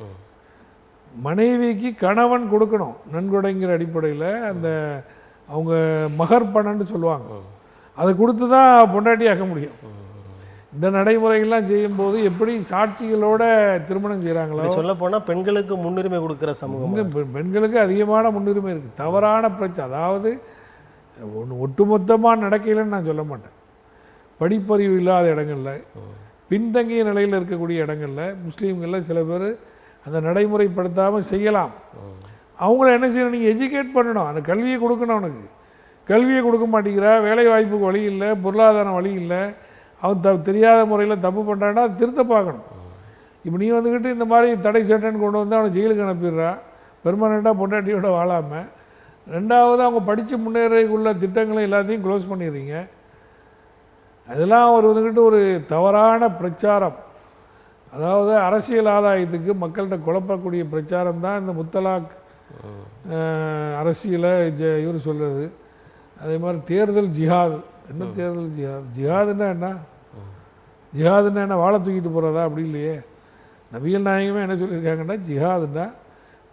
S2: மனைவிக்கு கணவன் கொடுக்கணும் நன்கொடைங்கிற அடிப்படையில். அந்த அவங்க மகர் பணம்னு சொல்லுவாங்க, அதை கொடுத்து தான் பொண்டாட்டியாக்க முடியும். இந்த நடைமுறைகள்லாம் செய்யும்போது எப்படி சாட்சிகளோட திருமணம் செய்கிறாங்களோ,
S1: சொல்ல போனால் பெண்களுக்கு முன்னுரிமை கொடுக்குற சமூகம்.
S2: பெண்களுக்கு அதிகமான முன்னுரிமை இருக்குது. தவறான பிரச்சனை, அதாவது ஒட்டுமொத்தமாக நடக்கலைன்னு நான் சொல்ல மாட்டேன். படிப்பறிவு இல்லாத இடங்களில், பின்தங்கிய நிலையில் இருக்கக்கூடிய இடங்களில் முஸ்லீம்களில் சில பேர் அந்த நடைமுறைப்படுத்தாமல் செய்யலாம். அவங்கள என்ன செய்யணும்? நீங்கள் எஜுகேட் பண்ணணும், அந்த கல்வியை கொடுக்கணும். அவனுக்கு கல்வியை கொடுக்க மாட்டேங்கிறா, வேலை வாய்ப்புக்கு வழி இல்லை, பொருளாதாரம் வழி இல்லை, அவன் தெரியாத முறையில் தப்பு பண்ணுறான்னா அது திருத்த பார்க்கணும். இப்போ நீ வந்துக்கிட்டு இந்த மாதிரி தடை சட்டன்னு கொண்டு வந்து அவனை ஜெயிலுக்கு அனுப்பிடுறா, பெர்மனெண்ட்டாக பொண்டாட்டியோட வாழாமல். ரெண்டாவது அவங்க படித்து முன்னேறக்குள்ள திட்டங்களை எல்லாத்தையும் க்ளோஸ் பண்ணிடுறீங்க. அதெல்லாம் ஒரு வந்துக்கிட்டு ஒரு தவறான பிரச்சாரம், அதாவது அரசியல் ஆதாயத்துக்கு மக்கள்கிட்ட குழப்பக்கூடிய பிரச்சாரம் தான் இந்த முத்தலாக் அரசியலை இவர் சொல்கிறது. அதே மாதிரி தேர்தல் ஜிஹாது. என்ன தேர்தல் ஜிஹாது? ஜிஹாதுன்னா என்ன? ஜிஹாதுன்னா என்ன, வாழை தூக்கிட்டு போகிறதா? அப்படி இல்லையே. நபிகள் நாயகமே என்ன சொல்லியிருக்காங்கன்னா, ஜிஹாதுன்னா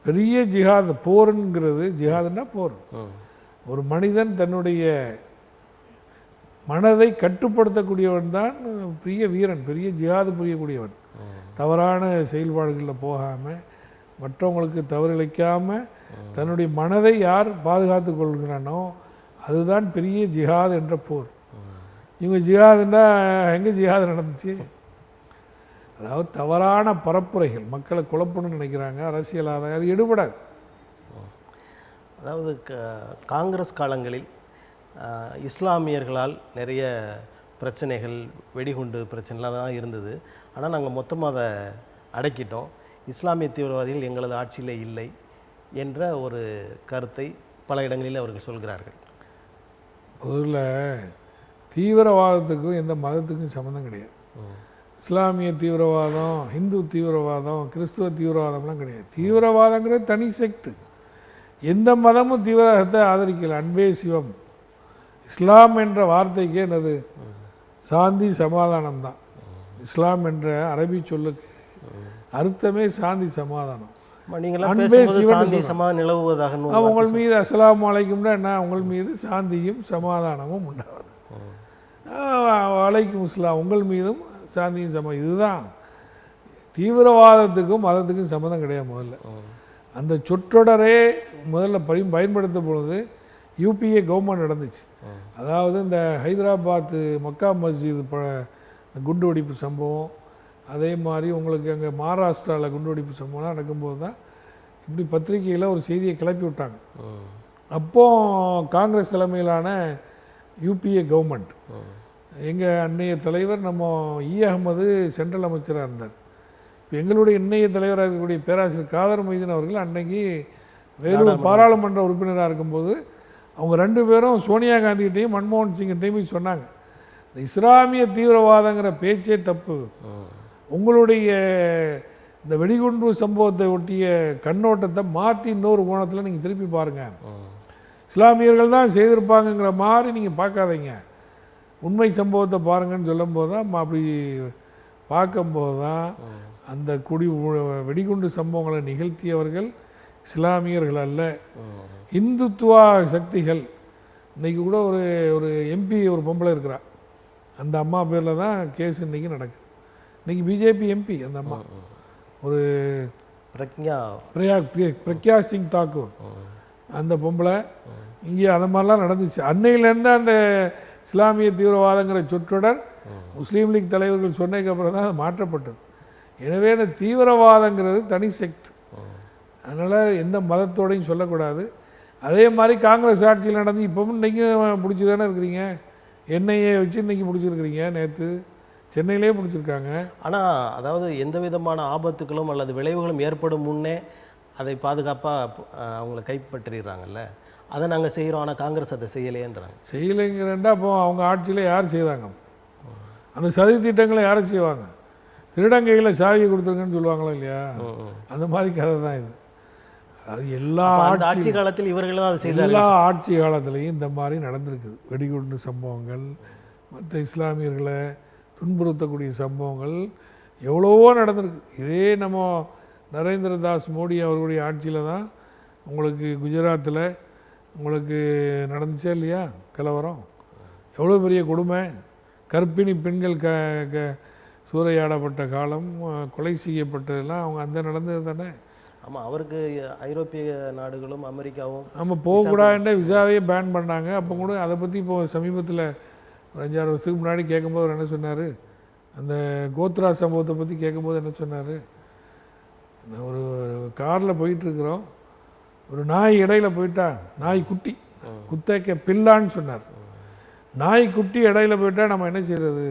S2: பெரிய ஜிஹாது, போருங்கிறது. ஜிஹாதுன்னா போர். ஒரு மனிதன் தன்னுடைய மனதை கட்டுப்படுத்தக்கூடியவன் தான் பெரிய வீரன், பெரிய ஜிஹாது புரியக்கூடியவன். தவறான செயல்பாடுகளில் போகாமல், மற்றவங்களுக்கு தவறிழைக்காமல் தன்னுடைய மனதை யார் பாதுகாத்து கொள்கிறானோ அதுதான் பெரிய ஜிஹாத் என்ற போர். இவங்க ஜிஹாதுன்னா எங்கே ஜிஹாது நடந்துச்சு? அதாவது தவறான பரப்புரைகள், மக்களை குழப்பணும்னு நினைக்கிறாங்க, அரசியல் ஆதாயம், அது எடுபடாது.
S1: அதாவது காங்கிரஸ் காலங்களில் இஸ்லாமியர்களால் நிறைய பிரச்சனைகள், வெடிகுண்டு பிரச்சனைலாம் தான் இருந்தது. ஆனால் நாங்கள் மொத்தமாக அதை அடக்கிட்டோம். இஸ்லாமிய தீவிரவாதிகள் எங்களது ஆட்சியில் இல்லை என்ற ஒரு கருத்தை பல இடங்களில் அவர்கள் சொல்கிறார்கள்.
S2: முதல்ல தீவிரவாதத்துக்கும் எந்த மதத்துக்கும் சம்மந்தம் கிடையாது. இஸ்லாமிய தீவிரவாதம், இந்து தீவிரவாதம், கிறிஸ்துவ தீவிரவாதம்லாம் கிடையாது. தீவிரவாதங்கிறது தனி செக்ட். எந்த மதமும் தீவிரவாதத்தை ஆதரிக்கல. அன்பே சிவம். இஸ்லாம் என்ற வார்த்தைக்கு என்னது? சாந்தி சமாதானம் தான். இஸ்லாம் என்ற அரபி சொல்லுக்கு அர்த்தமே சாந்தி சமாதானம்.
S1: அன்பே சிவம் நிலவுவதாக.
S2: உங்கள் மீது அஸ்ஸலாமு அலைக்கும்னா என்ன? உங்கள் மீது சாந்தியும் சமாதானமும் உண்டாவது. அலைக்கும் இஸ்லாம், உங்கள் மீதும் சாந்தியும் இதுதான். தீவிரவாதத்துக்கும் மதத்துக்கும் சம்மந்தம் கிடையாது. முதல்ல அந்த சொற்றொடரே முதல்ல பயன்படுத்த பொழுது யூபிஏ கவர்மெண்ட் நடந்துச்சு. அதாவது இந்த ஹைதராபாத்து மக்கா மஸ்ஜித் குண்டு வெடிப்பு சம்பவம், அதே மாதிரி உங்களுக்கு அங்கே மகாராஷ்டிராவில் குண்டு வெடிப்பு சம்பவம்லாம் நடக்கும்போது தான் இப்படி பத்திரிகையில் ஒரு செய்தியை கிளப்பி விட்டாங்க. அப்போது காங்கிரஸ் தலைமையிலான யூபிஏ கவர்மெண்ட், எங்கள் அன்னைய தலைவர் நம்ம அகமது சென்ட்ரல் அமைச்சராக இருந்தார். இப்போ எங்களுடைய இன்றைய தலைவராக இருக்கக்கூடிய பேராசிரியர் காதர் மொய்தீன் அவர்கள் அன்னைக்கு வேலூர் பாராளுமன்ற உறுப்பினராக இருக்கும்போது அவங்க 2 பேரும் சோனியா காந்திகிட்டையும் மன்மோகன் சிங்கிட்டையும் சொன்னாங்க, இந்த இஸ்லாமிய தீவிரவாதங்கிற பேச்சே தப்பு, உங்களுடைய இந்த வெடிகுண்டு சம்பவத்தை ஒட்டிய கண்ணோட்டத்தை மாற்றி இன்னொரு கோணத்தில் நீங்கள் திருப்பி பாருங்கள், இஸ்லாமியர்கள் தான் செய்திருப்பாங்கங்கிற மாதிரி நீங்கள் பார்க்காதீங்க, உண்மை சம்பவத்தை பாருங்கன்னு சொல்லும்போது தான், அப்படி பார்க்கும்போது தான் அந்த வெடிகுண்டு சம்பவங்களை நிகழ்த்தியவர்கள் இஸ்லாமியர்கள் அல்ல, இந்துத்துவா சக்திகள். இன்றைக்கி கூட ஒரு எம்பி ஒரு பொம்பளை இருக்கிறா, அந்த அம்மா பேரில் தான் கேஸ் இன்றைக்கி நடக்குது. இன்றைக்கி பிஜேபி எம்பி அந்த அம்மா, ஒரு பிரக்யா சிங் தாக்கூர், அந்த பொம்பளை. இங்கே அந்த மாதிரிலாம் நடந்துச்சு. அன்னையிலேருந்து அந்த இஸ்லாமிய தீவிரவாதங்கிற சொற்றொடர் முஸ்லீம் லீக் தலைவர்கள் சொன்னதுக்கப்புறம் தான் அது மாற்றப்பட்டது. எனவே அந்த தீவிரவாதங்கிறது தனி செக்ட், அதனால் எந்த மதத்தோடையும் சொல்லக்கூடாது. அதே மாதிரி காங்கிரஸ் ஆட்சியில் நடந்து இப்போவும் இன்றைக்கும் பிடிச்சி தானே இருக்கிறீங்க. என்ஐஏ வச்சு இன்றைக்கி பிடிச்சிருக்கிறீங்க, நேற்று சென்னையிலே பிடிச்சிருக்காங்க.
S1: ஆனால் அதாவது எந்த விதமான ஆபத்துகளும் அல்லது விளைவுகளும் ஏற்படும் முன்னே அதை பாதுகாப்பாக அவங்கள கைப்பற்றிடுறாங்கல்ல, அதை நாங்கள் செய்கிறோம். ஆனால் காங்கிரஸ் அதை செய்யலையேன்றாங்க.
S2: செய்யலைங்கிறண்டா அப்போ அவங்க ஆட்சியில் யார் செய்தாங்க? அந்த சதி திட்டங்களை யாரும் செய்வாங்க? திருடங்கையில் சாவியை கொடுத்துருங்கன்னு சொல்லுவாங்களா இல்லையா? அந்த மாதிரி கதை தான் இது. அது எல்லா
S1: ஆட்சி காலத்தில் இவர்கள் தான் அதை செய்தார்கள்.
S2: எல்லா ஆட்சி காலத்துலேயும் இந்த மாதிரி நடந்திருக்குது. வெடிகுண்டு சம்பவங்கள், மற்ற இஸ்லாமியர்களை துன்புறுத்தக்கூடிய சம்பவங்கள் எவ்வளவோ நடந்திருக்கு. இதே நம்ம நரேந்திர தாஸ் மோடி அவர்களுடைய ஆட்சியில் தான் உங்களுக்கு குஜராத்தில் உங்களுக்கு நடந்துச்சா இல்லையா கலவரம்? எவ்வளோ பெரிய கொடுமை. கர்ப்பிணி பெண்கள் சூறையாடப்பட்ட காலம், கொலை செய்யப்பட்டதெல்லாம் அவங்க அந்த நடந்தது தானே.
S1: ஆமாம், அவருக்கு ஐரோப்பிய நாடுகளும் அமெரிக்காவும்
S2: நம்ம போகக்கூடாதுன்ற விசாவையே பேன் பண்ணாங்க. அப்போ கூட அதை பற்றி இப்போ சமீபத்தில் ஒரு 5-6 வருஷத்துக்கு முன்னாடி கேட்கும்போது அவர் என்ன சொன்னார், அந்த கோத்ரா சம்பவத்தை பற்றி கேட்கும்போது என்ன சொன்னார், ஒரு காரில் போயிட்டுருக்குறோம், ஒரு நாய் இடையில போயிட்டா, நாய் குட்டி குத்தக்க பில்லான்னு சொன்னார். நாய் குட்டி இடையில போயிட்டா நம்ம என்ன செய்கிறது,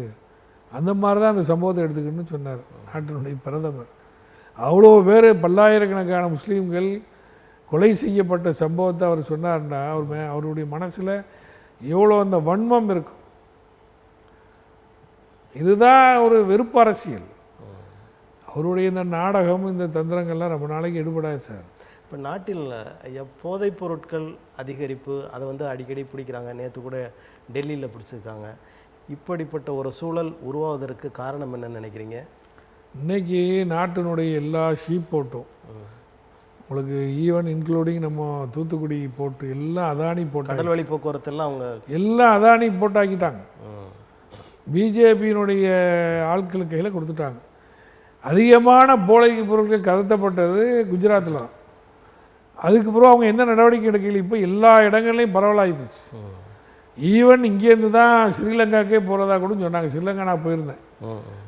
S2: அந்த மாதிரி தான் அந்த சம்பவத்தை எடுத்துக்கணும்னு சொன்னார் நாட்டினுடைய பிரதமர். அவ்வளோ பேர் பல்லாயிரக்கணக்கான முஸ்லீம்கள் கொலை செய்யப்பட்ட சம்பவத்தை அவர் சொன்னார்னா அவருடைய மனசில் எவ்வளோ அந்த வன்மம் இருக்கும். இதுதான் ஒரு வெறுப்பு அரசியல். அவருடைய இந்த நாடகம் இந்த தந்திரங்கள்லாம் ரொம்ப நாளைக்கு எடுபடாது சார்.
S1: இப்போ நாட்டில் போதைப் பொருட்கள் அதிகரிப்பு அதை வந்து அடிக்கடி பிடிக்கிறாங்க. நேற்று கூட டெல்லியில் பிடிச்சிருக்காங்க. இப்படிப்பட்ட ஒரு சூழல் உருவாவதற்கு காரணம் என்னன்னு நினைக்கிறீங்க?
S2: இன்றைக்கி நாட்டினுடைய எல்லா ஷீப் போட்டும் உங்களுக்கு ஈவன் இன்க்ளூடிங் நம்ம தூத்துக்குடி போட்டு எல்லாம் அதானி போட்டு
S1: கடல் வழி போக்குவரத்து எல்லாம் அவங்க
S2: எல்லாம் அதானி போட்டாக்கிட்டாங்க. பிஜேபியினுடைய ஆட்களுக்கு கையில் கொடுத்துட்டாங்க. அதிகமான போதைப் பொருட்கள் கடத்தப்பட்டது குஜராத்தில் தான். அதுக்கப்புறம் அவங்க எந்த நடவடிக்கை எடுக்கல. இப்போ எல்லா இடங்கள்லையும் பரவலாகி போச்சு. ஈவன் இங்கேருந்து தான் ஸ்ரீலங்காக்கே போகிறதா கூட சொன்னாங்க. ஸ்ரீலங்கா நான் போயிருந்தேன்.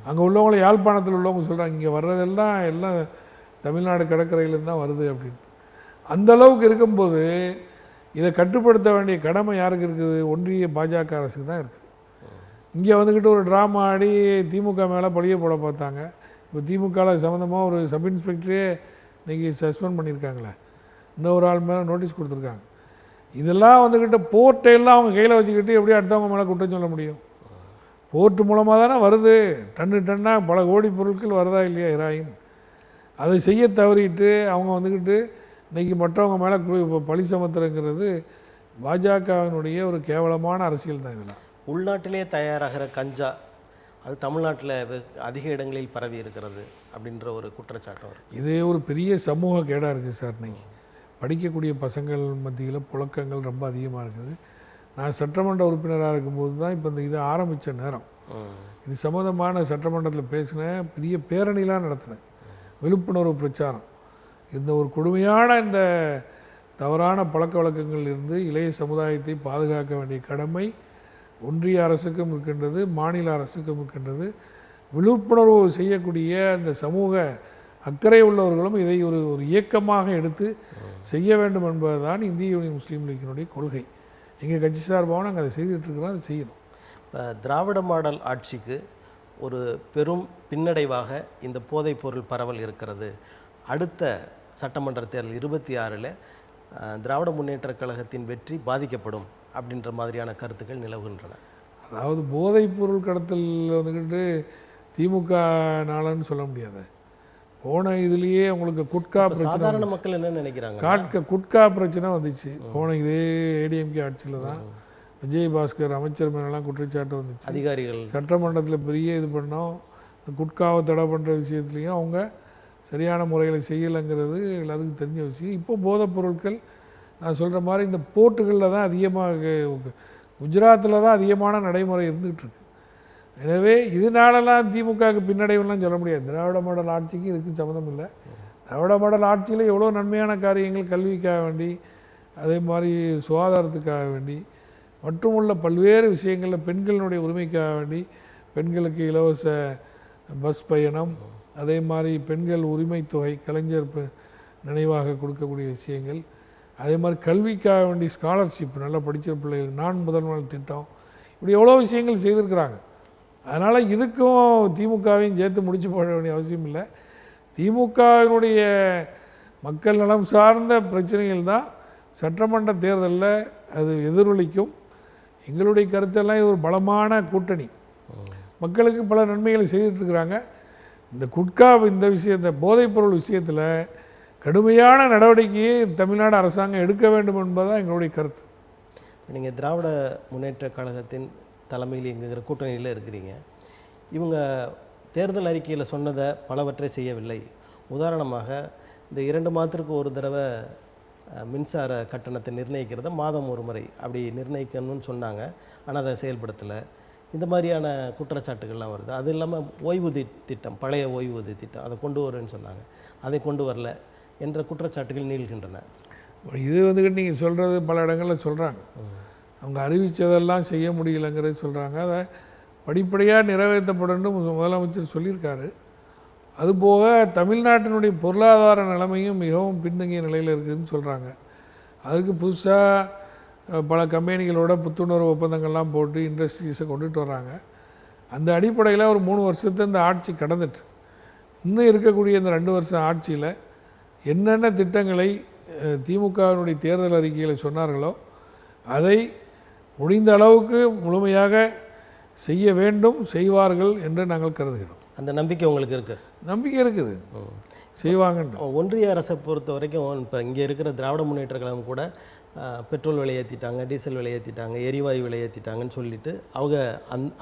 S2: அங்கே உள்ளவங்கள யாழ்ப்பாணத்தில் உள்ளவங்க சொல்கிறாங்க இங்கே வர்றதெல்லாம் எல்லாம் தமிழ்நாடு கடற்கரையிலேருந்து தான் வருது அப்படின்னு. அந்தளவுக்கு இருக்கும்போது இதை கட்டுப்படுத்த வேண்டிய கடமை யாருக்கு இருக்குது? ஒன்றிய பாஜக அரசுக்கு தான் இருக்குது. இங்கே வந்துக்கிட்டு ஒரு ட்ராமா ஆடி திமுக மேலே பழிய போட பார்த்தாங்க. இப்போ திமுகவில் சம்மந்தமாக ஒரு சப் இன்ஸ்பெக்டரே இன்றைக்கி சஸ்பெண்ட் பண்ணியிருக்காங்களே, இன்னொரு ஆள் மேலே நோட்டீஸ் கொடுத்துருக்காங்க. இதெல்லாம் வந்துக்கிட்ட போர்ட்டையெல்லாம் அவங்க கையில் வச்சுக்கிட்டு எப்படி அடுத்தவங்க மேலே குற்றம் சொல்ல முடியும்? போர்ட்டு மூலமாக தானே வருது. டன்னாக பல கோடி பொருட்கள் வருதா இல்லையா ஹெராயின்? அதை செய்ய தவறிட்டு அவங்க வந்துக்கிட்டு இன்றைக்கி மற்றவங்க மேலே இப்போ பழி சமத்துறங்கிறது பாஜகவினுடைய ஒரு கேவலமான அரசியல் தான். இதெல்லாம்
S1: உள்நாட்டிலே தயாராகிற கஞ்சா அது தமிழ்நாட்டில் அதிக இடங்களில் பரவி இருக்கிறது அப்படின்ற ஒரு குற்றச்சாட்டு வரும்.
S2: இது ஒரு பெரிய சமூக கேடாக இருக்குது சார். இன்றைக்கி படிக்கக்கூடிய பசங்கள் மத்தியில் புழக்கங்கள் ரொம்ப அதிகமாக இருக்குது. நான் சட்டமன்ற உறுப்பினராக இருக்கும்போது தான் இப்போ இந்த இதை ஆரம்பித்த நேரம். இது சம்மந்தமான சட்டமன்றத்தில் பேசினேன். பெரிய பேரணிலாம் நடத்தினேன். விழிப்புணர்வு பிரச்சாரம். இந்த ஒரு கொடுமையான இந்த தவறான பழக்க வழக்கங்களிலிருந்து இளைய சமுதாயத்தை பாதுகாக்க வேண்டிய கடமை ஒன்றிய அரசுக்கும் இருக்கின்றது, மாநில அரசுக்கும் இருக்கின்றது. விழிப்புணர்வு செய்யக்கூடிய இந்த சமூக அக்கறை உள்ளவர்களும் இதை ஒரு இயக்கமாக எடுத்து செய்ய வேண்டும் என்பதுதான் இந்திய யூனியன் முஸ்லீம் லீக்கினுடைய கொள்கை. எங்கள் கட்சி சார்பாக நாங்கள் அதை செய்துட்ருக்கிறோம். அதை செய்யணும்.
S1: இப்போ திராவிட மாடல் ஆட்சிக்கு ஒரு பெரும் பின்னடைவாக இந்த போதைப்பொருள் பரவல் இருக்கிறது. அடுத்த சட்டமன்ற தேர்தல் 26 திராவிட முன்னேற்றக் கழகத்தின் வெற்றி பாதிக்கப்படும் அப்படின்ற மாதிரியான கருத்துக்கள் நிலவுகின்றன.
S2: அதாவது போதைப்பொருள் கடத்தல் வந்துக்கிட்டு திமுக நாளன்னு சொல்ல முடியாது. போன இதுலேயே உங்களுக்கு குட்கா பிரச்சனை,
S1: சாதாரண மக்கள் என்ன நினைக்கிறாங்க,
S2: குட்கா பிரச்சனை வந்துச்சு. போன இதே ஏடிஎம்கே ஆட்சியில் தான் விஜயபாஸ்கர் அமைச்சர் மேலாம் குற்றச்சாட்டு வந்துச்சு.
S1: அதிகாரிகள்
S2: சட்டமன்றத்தில் பெரிய இது பண்ணோம். குட்காவை தடை பண்ணுற விஷயத்துலையும் அவங்க சரியான முறையில் செய்யலைங்கிறது எல்லாத்துக்கும் தெரிஞ்ச விஷயம். இப்போ போதைப் பொருட்கள் நான் சொல்கிற மாதிரி இந்த போர்ட்டுகளில் தான் அதிகமாக, குஜராத்தில் தான் அதிகமான நடைமுறை இருந்துகிட்ருக்கு. எனவே இதனாலலாம் திமுகவுக்கு பின்னடைவுலாம் சொல்ல முடியாது. திராவிட மாடல் ஆட்சிக்கு இதுக்கு சம்மந்தம் இல்லை. திராவிட மாடல் ஆட்சியில் எவ்வளோ நன்மையான காரியங்கள் கல்விக்காக வேண்டி, அதே மாதிரி சுகாதாரத்துக்காக வேண்டி மற்றும் உள்ள பல்வேறு விஷயங்களில் பெண்களினுடைய உரிமைக்காக வேண்டி பெண்களுக்கு இலவச பஸ் பயணம், அதே மாதிரி பெண்கள் உரிமை தொகை கலைஞர் நினைவாக கொடுக்கக்கூடிய விஷயங்கள், அதே மாதிரி கல்விக்காக வேண்டி ஸ்காலர்ஷிப் நல்லா படித்த பிள்ளைகள் நான் முதல்வர் திட்டம், இப்படி எவ்வளோ விஷயங்கள் செய்திருக்கிறாங்க. அதனால் இதுக்கும் திமுகவையும் சேர்த்து முடிச்சு போட வேண்டிய அவசியம் இல்லை. திமுகவினுடைய மக்கள் நலம் சார்ந்த பிரச்சனைகள் தான் சட்டமன்ற தேர்தலில் அது எதிரொலிக்கும். எங்களுடைய கருத்தெல்லாம் இது ஒரு பலமான கூட்டணி, மக்களுக்கு பல நன்மைகளை செய்துட்ருக்குறாங்க. இந்த குட்கா இந்த விஷயம், இந்த போதைப்பொருள் விஷயத்தில் கடுமையான நடவடிக்கையை தமிழ்நாடு அரசாங்கம் எடுக்க வேண்டும் என்பதுதான் எங்களுடைய கருத்து.
S1: நீங்கள் திராவிட முன்னேற்ற கழகத்தின் தலைமையில் என்கிற கூட்டணியில் இருக்கிறீங்க. இவங்க தேர்தல் அறிக்கையில் சொன்னதை பலவற்றை செய்யவில்லை. உதாரணமாக இந்த 2 மாதத்திற்கு ஒரு தடவை மின்சார கட்டணத்தை நிர்ணயிக்கிறத மாதம் ஒரு முறை அப்படி நிர்ணயிக்கணும்னு சொன்னாங்க. ஆனால் அதை செயல்படுத்தலை. இந்த மாதிரியான குற்றச்சாட்டுகள்லாம் வருது. அது இல்லாமல் ஓய்வூதிய திட்டம், பழைய ஓய்வூதிய திட்டம் அதை கொண்டு வருன்னு சொன்னாங்க, அதை கொண்டு வரல என்ற குற்றச்சாட்டுகள் நீள்கின்றன.
S2: இது வந்துக்கிட்டு நீங்கள் சொல்கிறது பல இடங்களில் சொல்கிறாங்க. அவங்க அறிவித்ததெல்லாம் செய்ய முடியலைங்கிறது சொல்கிறாங்க. அதை படிப்படியாக நிறைவேற்றப்படணும் முதலமைச்சர் சொல்லியிருக்காரு. அதுபோக தமிழ்நாட்டினுடைய பொருளாதார நிலைமையும் மிகவும் பின்தங்கிய நிலையில் இருக்குதுன்னு சொல்கிறாங்க. அதுக்கு புதுசாக பல கம்பெனிகளோட புத்துணர்வு ஒப்பந்தங்கள்லாம் போட்டு இண்டஸ்ட்ரீஸை கொண்டுட்டு வர்றாங்க. அந்த அடிப்படையில் ஒரு 3 வருஷத்தை இந்த ஆட்சி கடந்துட்டு இன்னும் இருக்கக்கூடிய இந்த 2 வருஷம் ஆட்சியில் என்னென்ன திட்டங்களை திமுகவினுடைய தேர்தல் அறிக்கையில் சொன்னார்களோ அதை முடிந்த அளவுக்கு முழுமையாக செய்ய வேண்டும், செய்வார்கள் என்று நாங்கள் கருதுகிறோம்.
S1: அந்த நம்பிக்கை உங்களுக்கு இருக்குது?
S2: நம்பிக்கை இருக்குது, செய்வாங்கன்னு.
S1: ஒன்றிய அரசை பொறுத்த வரைக்கும் இப்போ இங்கே இருக்கிற திராவிட முன்னேற்ற கழகம் கூட பெட்ரோல் விலை ஏற்றிட்டாங்க, டீசல் விலை ஏற்றிட்டாங்க, எரிவாயு விலை ஏற்றிட்டாங்கன்னு சொல்லிட்டு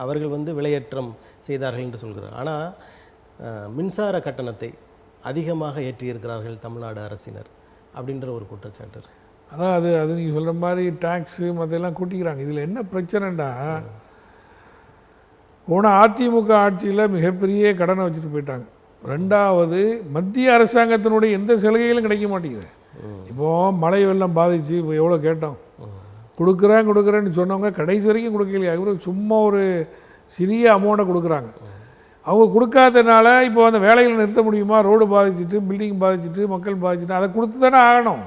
S1: அவர்கள் வந்து விலையேற்றம் செய்தார்கள் என்று சொல்கிறார். ஆனால் மின்சார கட்டணத்தை அதிகமாக ஏற்றியிருக்கிறார்கள் தமிழ்நாடு அரசினர் அப்படின்ற ஒரு குற்றச்சாட்டு.
S2: அதான் அது நீங்கள் சொல்கிற மாதிரி டேக்ஸு மற்றெல்லாம் கூட்டிக்கிறாங்க. இதில் என்ன பிரச்சனைண்டா, போன அதிமுக ஆட்சியில் மிகப்பெரிய கடனை வச்சுட்டு போயிட்டாங்க. ரெண்டாவது, மத்திய அரசாங்கத்தினுடைய எந்த சலுகைகளும் கிடைக்க மாட்டேங்குது. இப்போது மழை வெள்ளம் பாதிச்சு இப்போ எவ்வளோ கேட்டோம், கொடுக்குறேன்னு சொன்னவங்க கடைசி வரைக்கும் கொடுக்கலையா. இவரு சும்மா ஒரு சிறிய அமௌண்ட்டை கொடுக்குறாங்க. அவங்க கொடுக்காதனால இப்போ அந்த வேலைகளை நிறுத்த முடியுமா? ரோடு பாதிச்சுட்டு, பில்டிங் பாதிச்சுட்டு, மக்கள் பாதிச்சுட்டு, அதை கொடுத்து தானே ஆகணும்.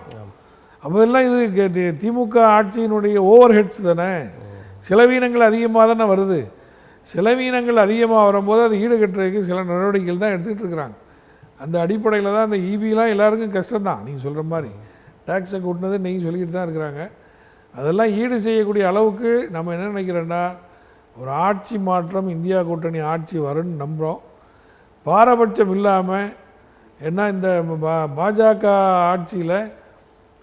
S2: அப்போதெல்லாம் இது திமுக ஆட்சியினுடைய ஓவர் ஹெட்ஸ் தானே. செலவீனங்கள் அதிகமாக தானே வருது. செலவீனங்கள் அதிகமாக வரும்போது அது ஈடுகட்டுறதுக்கு சில நடவடிக்கைகள் தான் எடுத்துகிட்டு இருக்கிறாங்க. அந்த அடிப்படையில் தான் அந்த இபிலாம் எல்லாருக்கும் கஷ்டம்தான். நீங்கள் சொல்கிற மாதிரி டேக்ஸை கூட்டினது நீங்கள் சொல்லிக்கிட்டு தான் இருக்கிறாங்க. அதெல்லாம் ஈடு செய்யக்கூடிய அளவுக்கு நம்ம என்ன நினைக்கிறோன்னா, ஒரு ஆட்சி மாற்றம், இந்தியா கூட்டணி ஆட்சி வரும்னு நம்புகிறோம். பாரபட்சம் இல்லாமல், ஏன்னா இந்த பாஜக ஆட்சியில்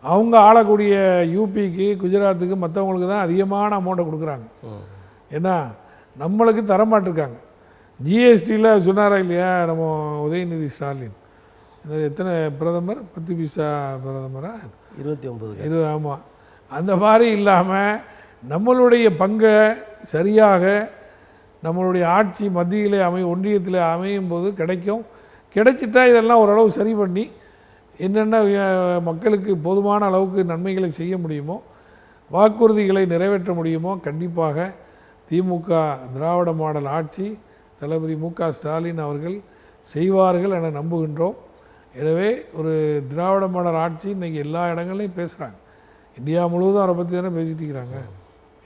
S2: அவங்க ஆளக்கூடிய யூபிக்கு, குஜராத்துக்கு, மற்றவங்களுக்கு தான் அதிகமான அமௌண்ட்டை கொடுக்குறாங்க. ஏன்னா நம்மளுக்கு தரமாட்டிருக்காங்க. ஜிஎஸ்டியில் சொன்னாரா இல்லையா நம்ம உதயநிதி ஸ்டாலின், எத்தனை பிரதமர், 10 பைசா பிரதமரா,
S1: 29.
S2: ஆமாம். அந்த மாதிரி இல்லாமல் நம்மளுடைய பங்கை சரியாக நம்மளுடைய ஆட்சி மத்தியில் ஒன்றியத்தில் அமையும் போது கிடைச்சிட்டா இதெல்லாம் ஓரளவு சரி பண்ணி என்னென்ன மக்களுக்கு போதுமான அளவுக்கு நன்மைகளை செய்ய முடியுமோ, வாக்குறுதிகளை நிறைவேற்ற முடியுமோ, கண்டிப்பாக திமுக திராவிட மாடல் ஆட்சி தளபதி மு.க. ஸ்டாலின் அவர்கள் செய்வார்கள் என நம்புகின்றோம். எனவே ஒரு திராவிட மாடல் ஆட்சி இன்றைக்கி எல்லா இடங்கள்லையும் பேசுகிறாங்க. இந்தியா முழுவதும் அவரை பற்றி தானே பேசிட்டு இருக்கிறாங்க.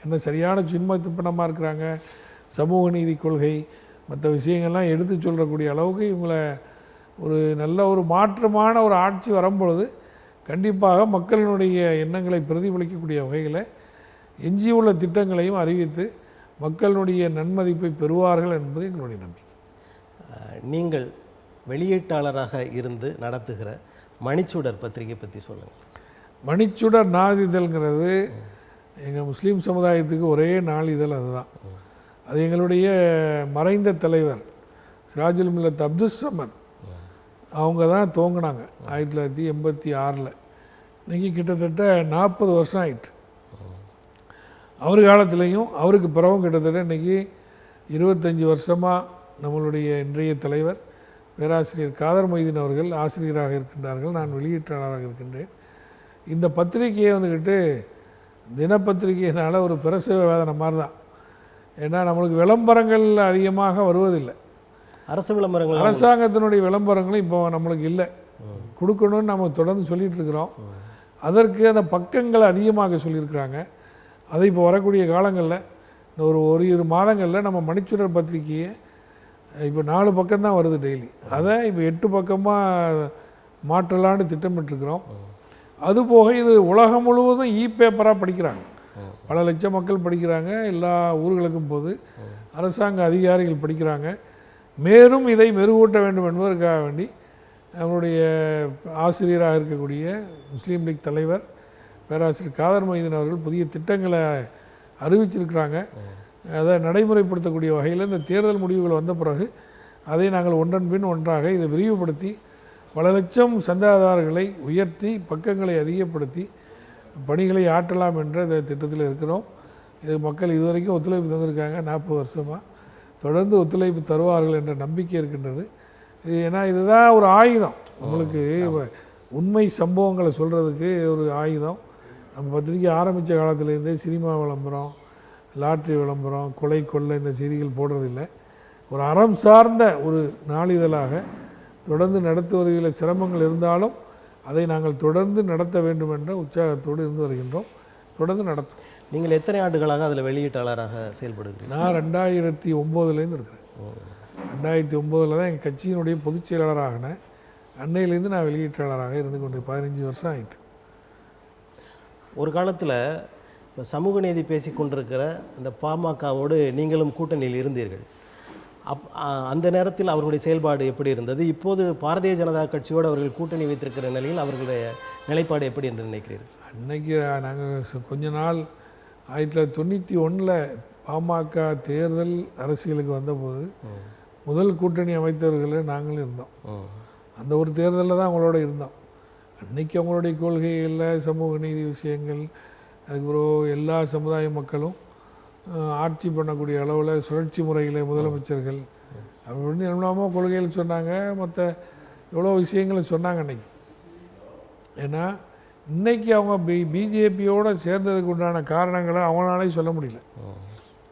S2: என்ன சரியான சின்ம திப்பனமாக இருக்கிறாங்க. சமூக நீதி கொள்கை மற்ற விஷயங்கள்லாம் எடுத்து சொல்லக்கூடிய அளவுக்கு இவங்களை ஒரு நல்ல ஒரு மாற்றமான ஒரு ஆட்சி வரும்பொழுது கண்டிப்பாக மக்களினுடைய எண்ணங்களை பிரதிபலிக்கக்கூடிய வகையில் எஞ்சியுள்ள திட்டங்களையும் அறிவித்து மக்களுடைய நன்மதிப்பை பெறுவார்கள் என்பது எங்களுடைய நம்பிக்கை.
S1: நீங்கள் வெளியீட்டாளராக இருந்து நடத்துகிற மணிச்சுடர் பத்திரிகை பற்றி சொல்லுங்கள்.
S2: மணிச்சுடர் நாளிதழ்ங்கிறது எங்கள் முஸ்லீம் சமுதாயத்துக்கு ஒரே நாளிதழ். அதுதான் அது எங்களுடைய மறைந்த தலைவர் சிராஜுல் மில்லத் அப்துல் சமத் அவங்க தான் துவங்கினாங்க 1986. இன்றைக்கி கிட்டத்தட்ட 40 வருஷம் ஆயிட்டு. அவர் காலத்துலேயும் அவருக்கு பிறகும் கிட்டத்தட்ட இன்றைக்கி 25 வருஷமாக நம்மளுடைய இன்றைய தலைவர் பேராசிரியர் காதர் மொய்தீன் அவர்கள் ஆசிரியராக இருக்கின்றார்கள். நான் வெளியீட்டாளராக இருக்கின்றேன். இந்த பத்திரிகையை வந்துக்கிட்டு தினப்பத்திரிகையினால் ஒரு பிரசவ வேதனை மாதிரி தான். ஏன்னா நம்மளுக்கு விளம்பரங்கள் அதிகமாக வருவதில்லை.
S1: அரசு விளம்பரங்கள்,
S2: அரசாங்கத்தினுடைய விளம்பரங்களும் இப்போ நம்மளுக்கு இல்லை. கொடுக்கணும்னு நம்ம தொடர்ந்து சொல்லிகிட்டு இருக்கிறோம். அதற்கு அந்த பக்கங்களை அதிகமாக சொல்லியிருக்கிறாங்க. அதை இப்போ வரக்கூடிய காலங்களில் இந்த ஒரு 2 மாதங்களில் நம்ம மணிச்சுடர் பத்திரிகையை இப்போ 4 பக்கம்தான் வருது டெய்லி. அதை இப்போ 8 பக்கமாக மாற்றலான்னு திட்டமிட்டுருக்கிறோம். அதுபோக இது உலகம் முழுவதும் பேப்பராக படிக்கிறாங்க. பல லட்சம் மக்கள் படிக்கிறாங்க. எல்லா ஊர்களுக்கும் போது அரசாங்க அதிகாரிகள் படிக்கிறாங்க. மேலும் இதை மெருகூட்ட வேண்டும் என்பதற்காக வேண்டி நம்மளுடைய ஆசிரியராக இருக்கக்கூடிய முஸ்லீம் லீக் தலைவர் பேராசிரியர் காதர் மொய்தீன் அவர்கள் புதிய திட்டங்களை அறிவிச்சிருக்கிறாங்க. அதை நடைமுறைப்படுத்தக்கூடிய வகையில் இந்த தேர்தல் முடிவுகள் வந்த பிறகு அதை நாங்கள் ஒன்றன் பின் ஒன்றாக இதை விரிவுபடுத்தி பல லட்சம் சந்தாதாரர்களை உயர்த்தி பக்கங்களை அதிகப்படுத்தி பணிகளை ஆற்றலாம் என்ற இந்த திட்டத்தில் இருக்கிறோம். இது மக்கள் இதுவரைக்கும் ஒத்துழைப்பு தந்திருக்காங்க. 40 வருஷமாக தொடர்ந்து ஒத்துழைப்பு தருவார்கள் என்ற நம்பிக்கை இருக்கின்றது. ஏன்னா இதுதான் ஒரு ஆயுதம். உங்களுக்கு உண்மை சம்பவங்களை சொல்கிறதுக்கு ஒரு ஆயுதம். நம்ம பத்திரிக்கை ஆரம்பித்த காலத்துலேருந்தே சினிமா விளம்பரம், லாட்ரி விளம்பரம், கொலை கொள்ளை இந்த செய்திகள் போடுறதில்லை. ஒரு அறம் சார்ந்த ஒரு நாளிதழாக தொடர்ந்து நடத்துவதில் சிரமங்கள் இருந்தாலும் அதை நாங்கள் தொடர்ந்து நடத்த வேண்டும் என்ற உற்சாகத்தோடு இருந்து வருகின்றோம். தொடர்ந்து நடத்துவோம்.
S1: நீங்கள் எத்தனை ஆண்டுகளாக அதில் வெளியீட்டாளராக செயல்படுகிறீர்கள்?
S2: நான் 2009லேருந்து இருக்கிறேன். 2009 தான் எங்கள் கட்சியினுடைய பொதுச் செயலாளர் ஆகினேன். அன்னையிலேருந்து நான் வெளியீட்டாளராக இருந்து கொண்டு 15 வருஷம் ஆயிட்டு.
S1: ஒரு காலத்தில் இப்போ சமூக நீதி பேசி கொண்டிருக்கிற அந்த பாமகவோடு நீங்களும் கூட்டணியில் இருந்தீர்கள். அந்த நேரத்தில் அவர்களுடைய செயல்பாடு எப்படி இருந்தது? இப்போது பாரதிய ஜனதா கட்சியோடு அவர்கள் கூட்டணி வைத்திருக்கிற நிலையில் அவர்களுடைய நிலைப்பாடு எப்படி என்று நினைக்கிறீர்கள்?
S2: அன்னைக்கு நாங்கள் கொஞ்ச நாள் 1991 பாமக தேர்தல் அரசியலுக்கு வந்தபோது முதல் கூட்டணி அமைத்தவர்களில் நாங்களும் இருந்தோம். அந்த ஒரு தேர்தலில் தான் அவங்களோட இருந்தோம். அன்னைக்கு அவங்களுடைய கொள்கைகளில் சமூக நீதி விஷயங்கள், அதுக்கப்புறம் எல்லா சமுதாய மக்களும் ஆட்சி பண்ணக்கூடிய அளவில் சுழற்சி முறையில் முதலமைச்சர்கள் அப்படின்னு எல்லாமோ கொள்கைகள் சொன்னாங்க. மற்ற எவ்வளோ விஷயங்களை சொன்னாங்க அன்னைக்கு. ஏன்னா இன்றைக்கி அவங்க பிஜேபியோடு சேர்ந்ததுக்கு உண்டான காரணங்களை அவங்களாலே சொல்ல முடியல.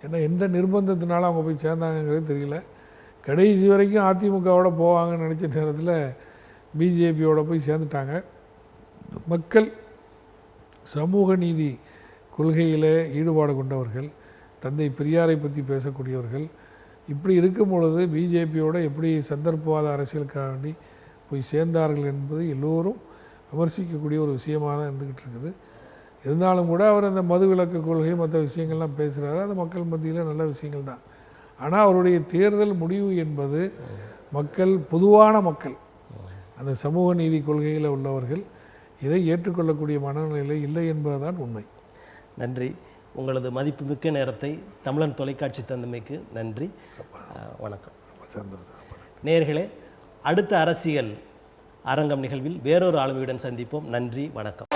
S2: ஏன்னா எந்த நிர்பந்தத்தினால அவங்க போய் சேர்ந்தாங்கங்கிறது தெரியல. கடைசி வரைக்கும் அதிமுகவோட போவாங்கன்னு நினச்ச நேரத்தில் பிஜேபியோட போய் சேர்ந்துட்டாங்க. மக்கள் சமூக நீதி கொள்கையில் ஈடுபாடு கொண்டவர்கள், தந்தை பெரியாரை பற்றி பேசக்கூடியவர்கள், இப்படி இருக்கும் பொழுது பிஜேபியோட எப்படி சந்தர்ப்பவாத அரசியலுக்காக வேண்டி போய் சேர்ந்தார்கள் என்பது எல்லோரும் விமர்சிக்கக்கூடிய ஒரு விஷயமாக தான் இருந்துக்கிட்டு இருக்குது. இருந்தாலும் கூட அவர் அந்த மது விலக்கு கொள்கை மற்ற விஷயங்கள்லாம் பேசுகிறாரு. அது மக்கள் மத்தியில் நல்ல விஷயங்கள் தான். ஆனால் அவருடைய தேர்தல் முடிவு என்பது மக்கள், பொதுவான மக்கள், அந்த சமூக நீதி கொள்கையில் உள்ளவர்கள் இதை ஏற்றுக்கொள்ளக்கூடிய மனநிலையில் இல்லை என்பதுதான் உண்மை.
S1: நன்றி. உங்களது மதிப்புமிக்க நேரத்தை தமிழன் தொலைக்காட்சி தந்தமைக்கு நன்றி. வணக்கம்.
S2: சந்தோஷம்.
S1: நேயர்களே, அடுத்த அரசியல் அரங்கம் நிகழ்வில் வேறொரு ஆளுமையுடன் சந்திப்போம். நன்றி, வணக்கம்.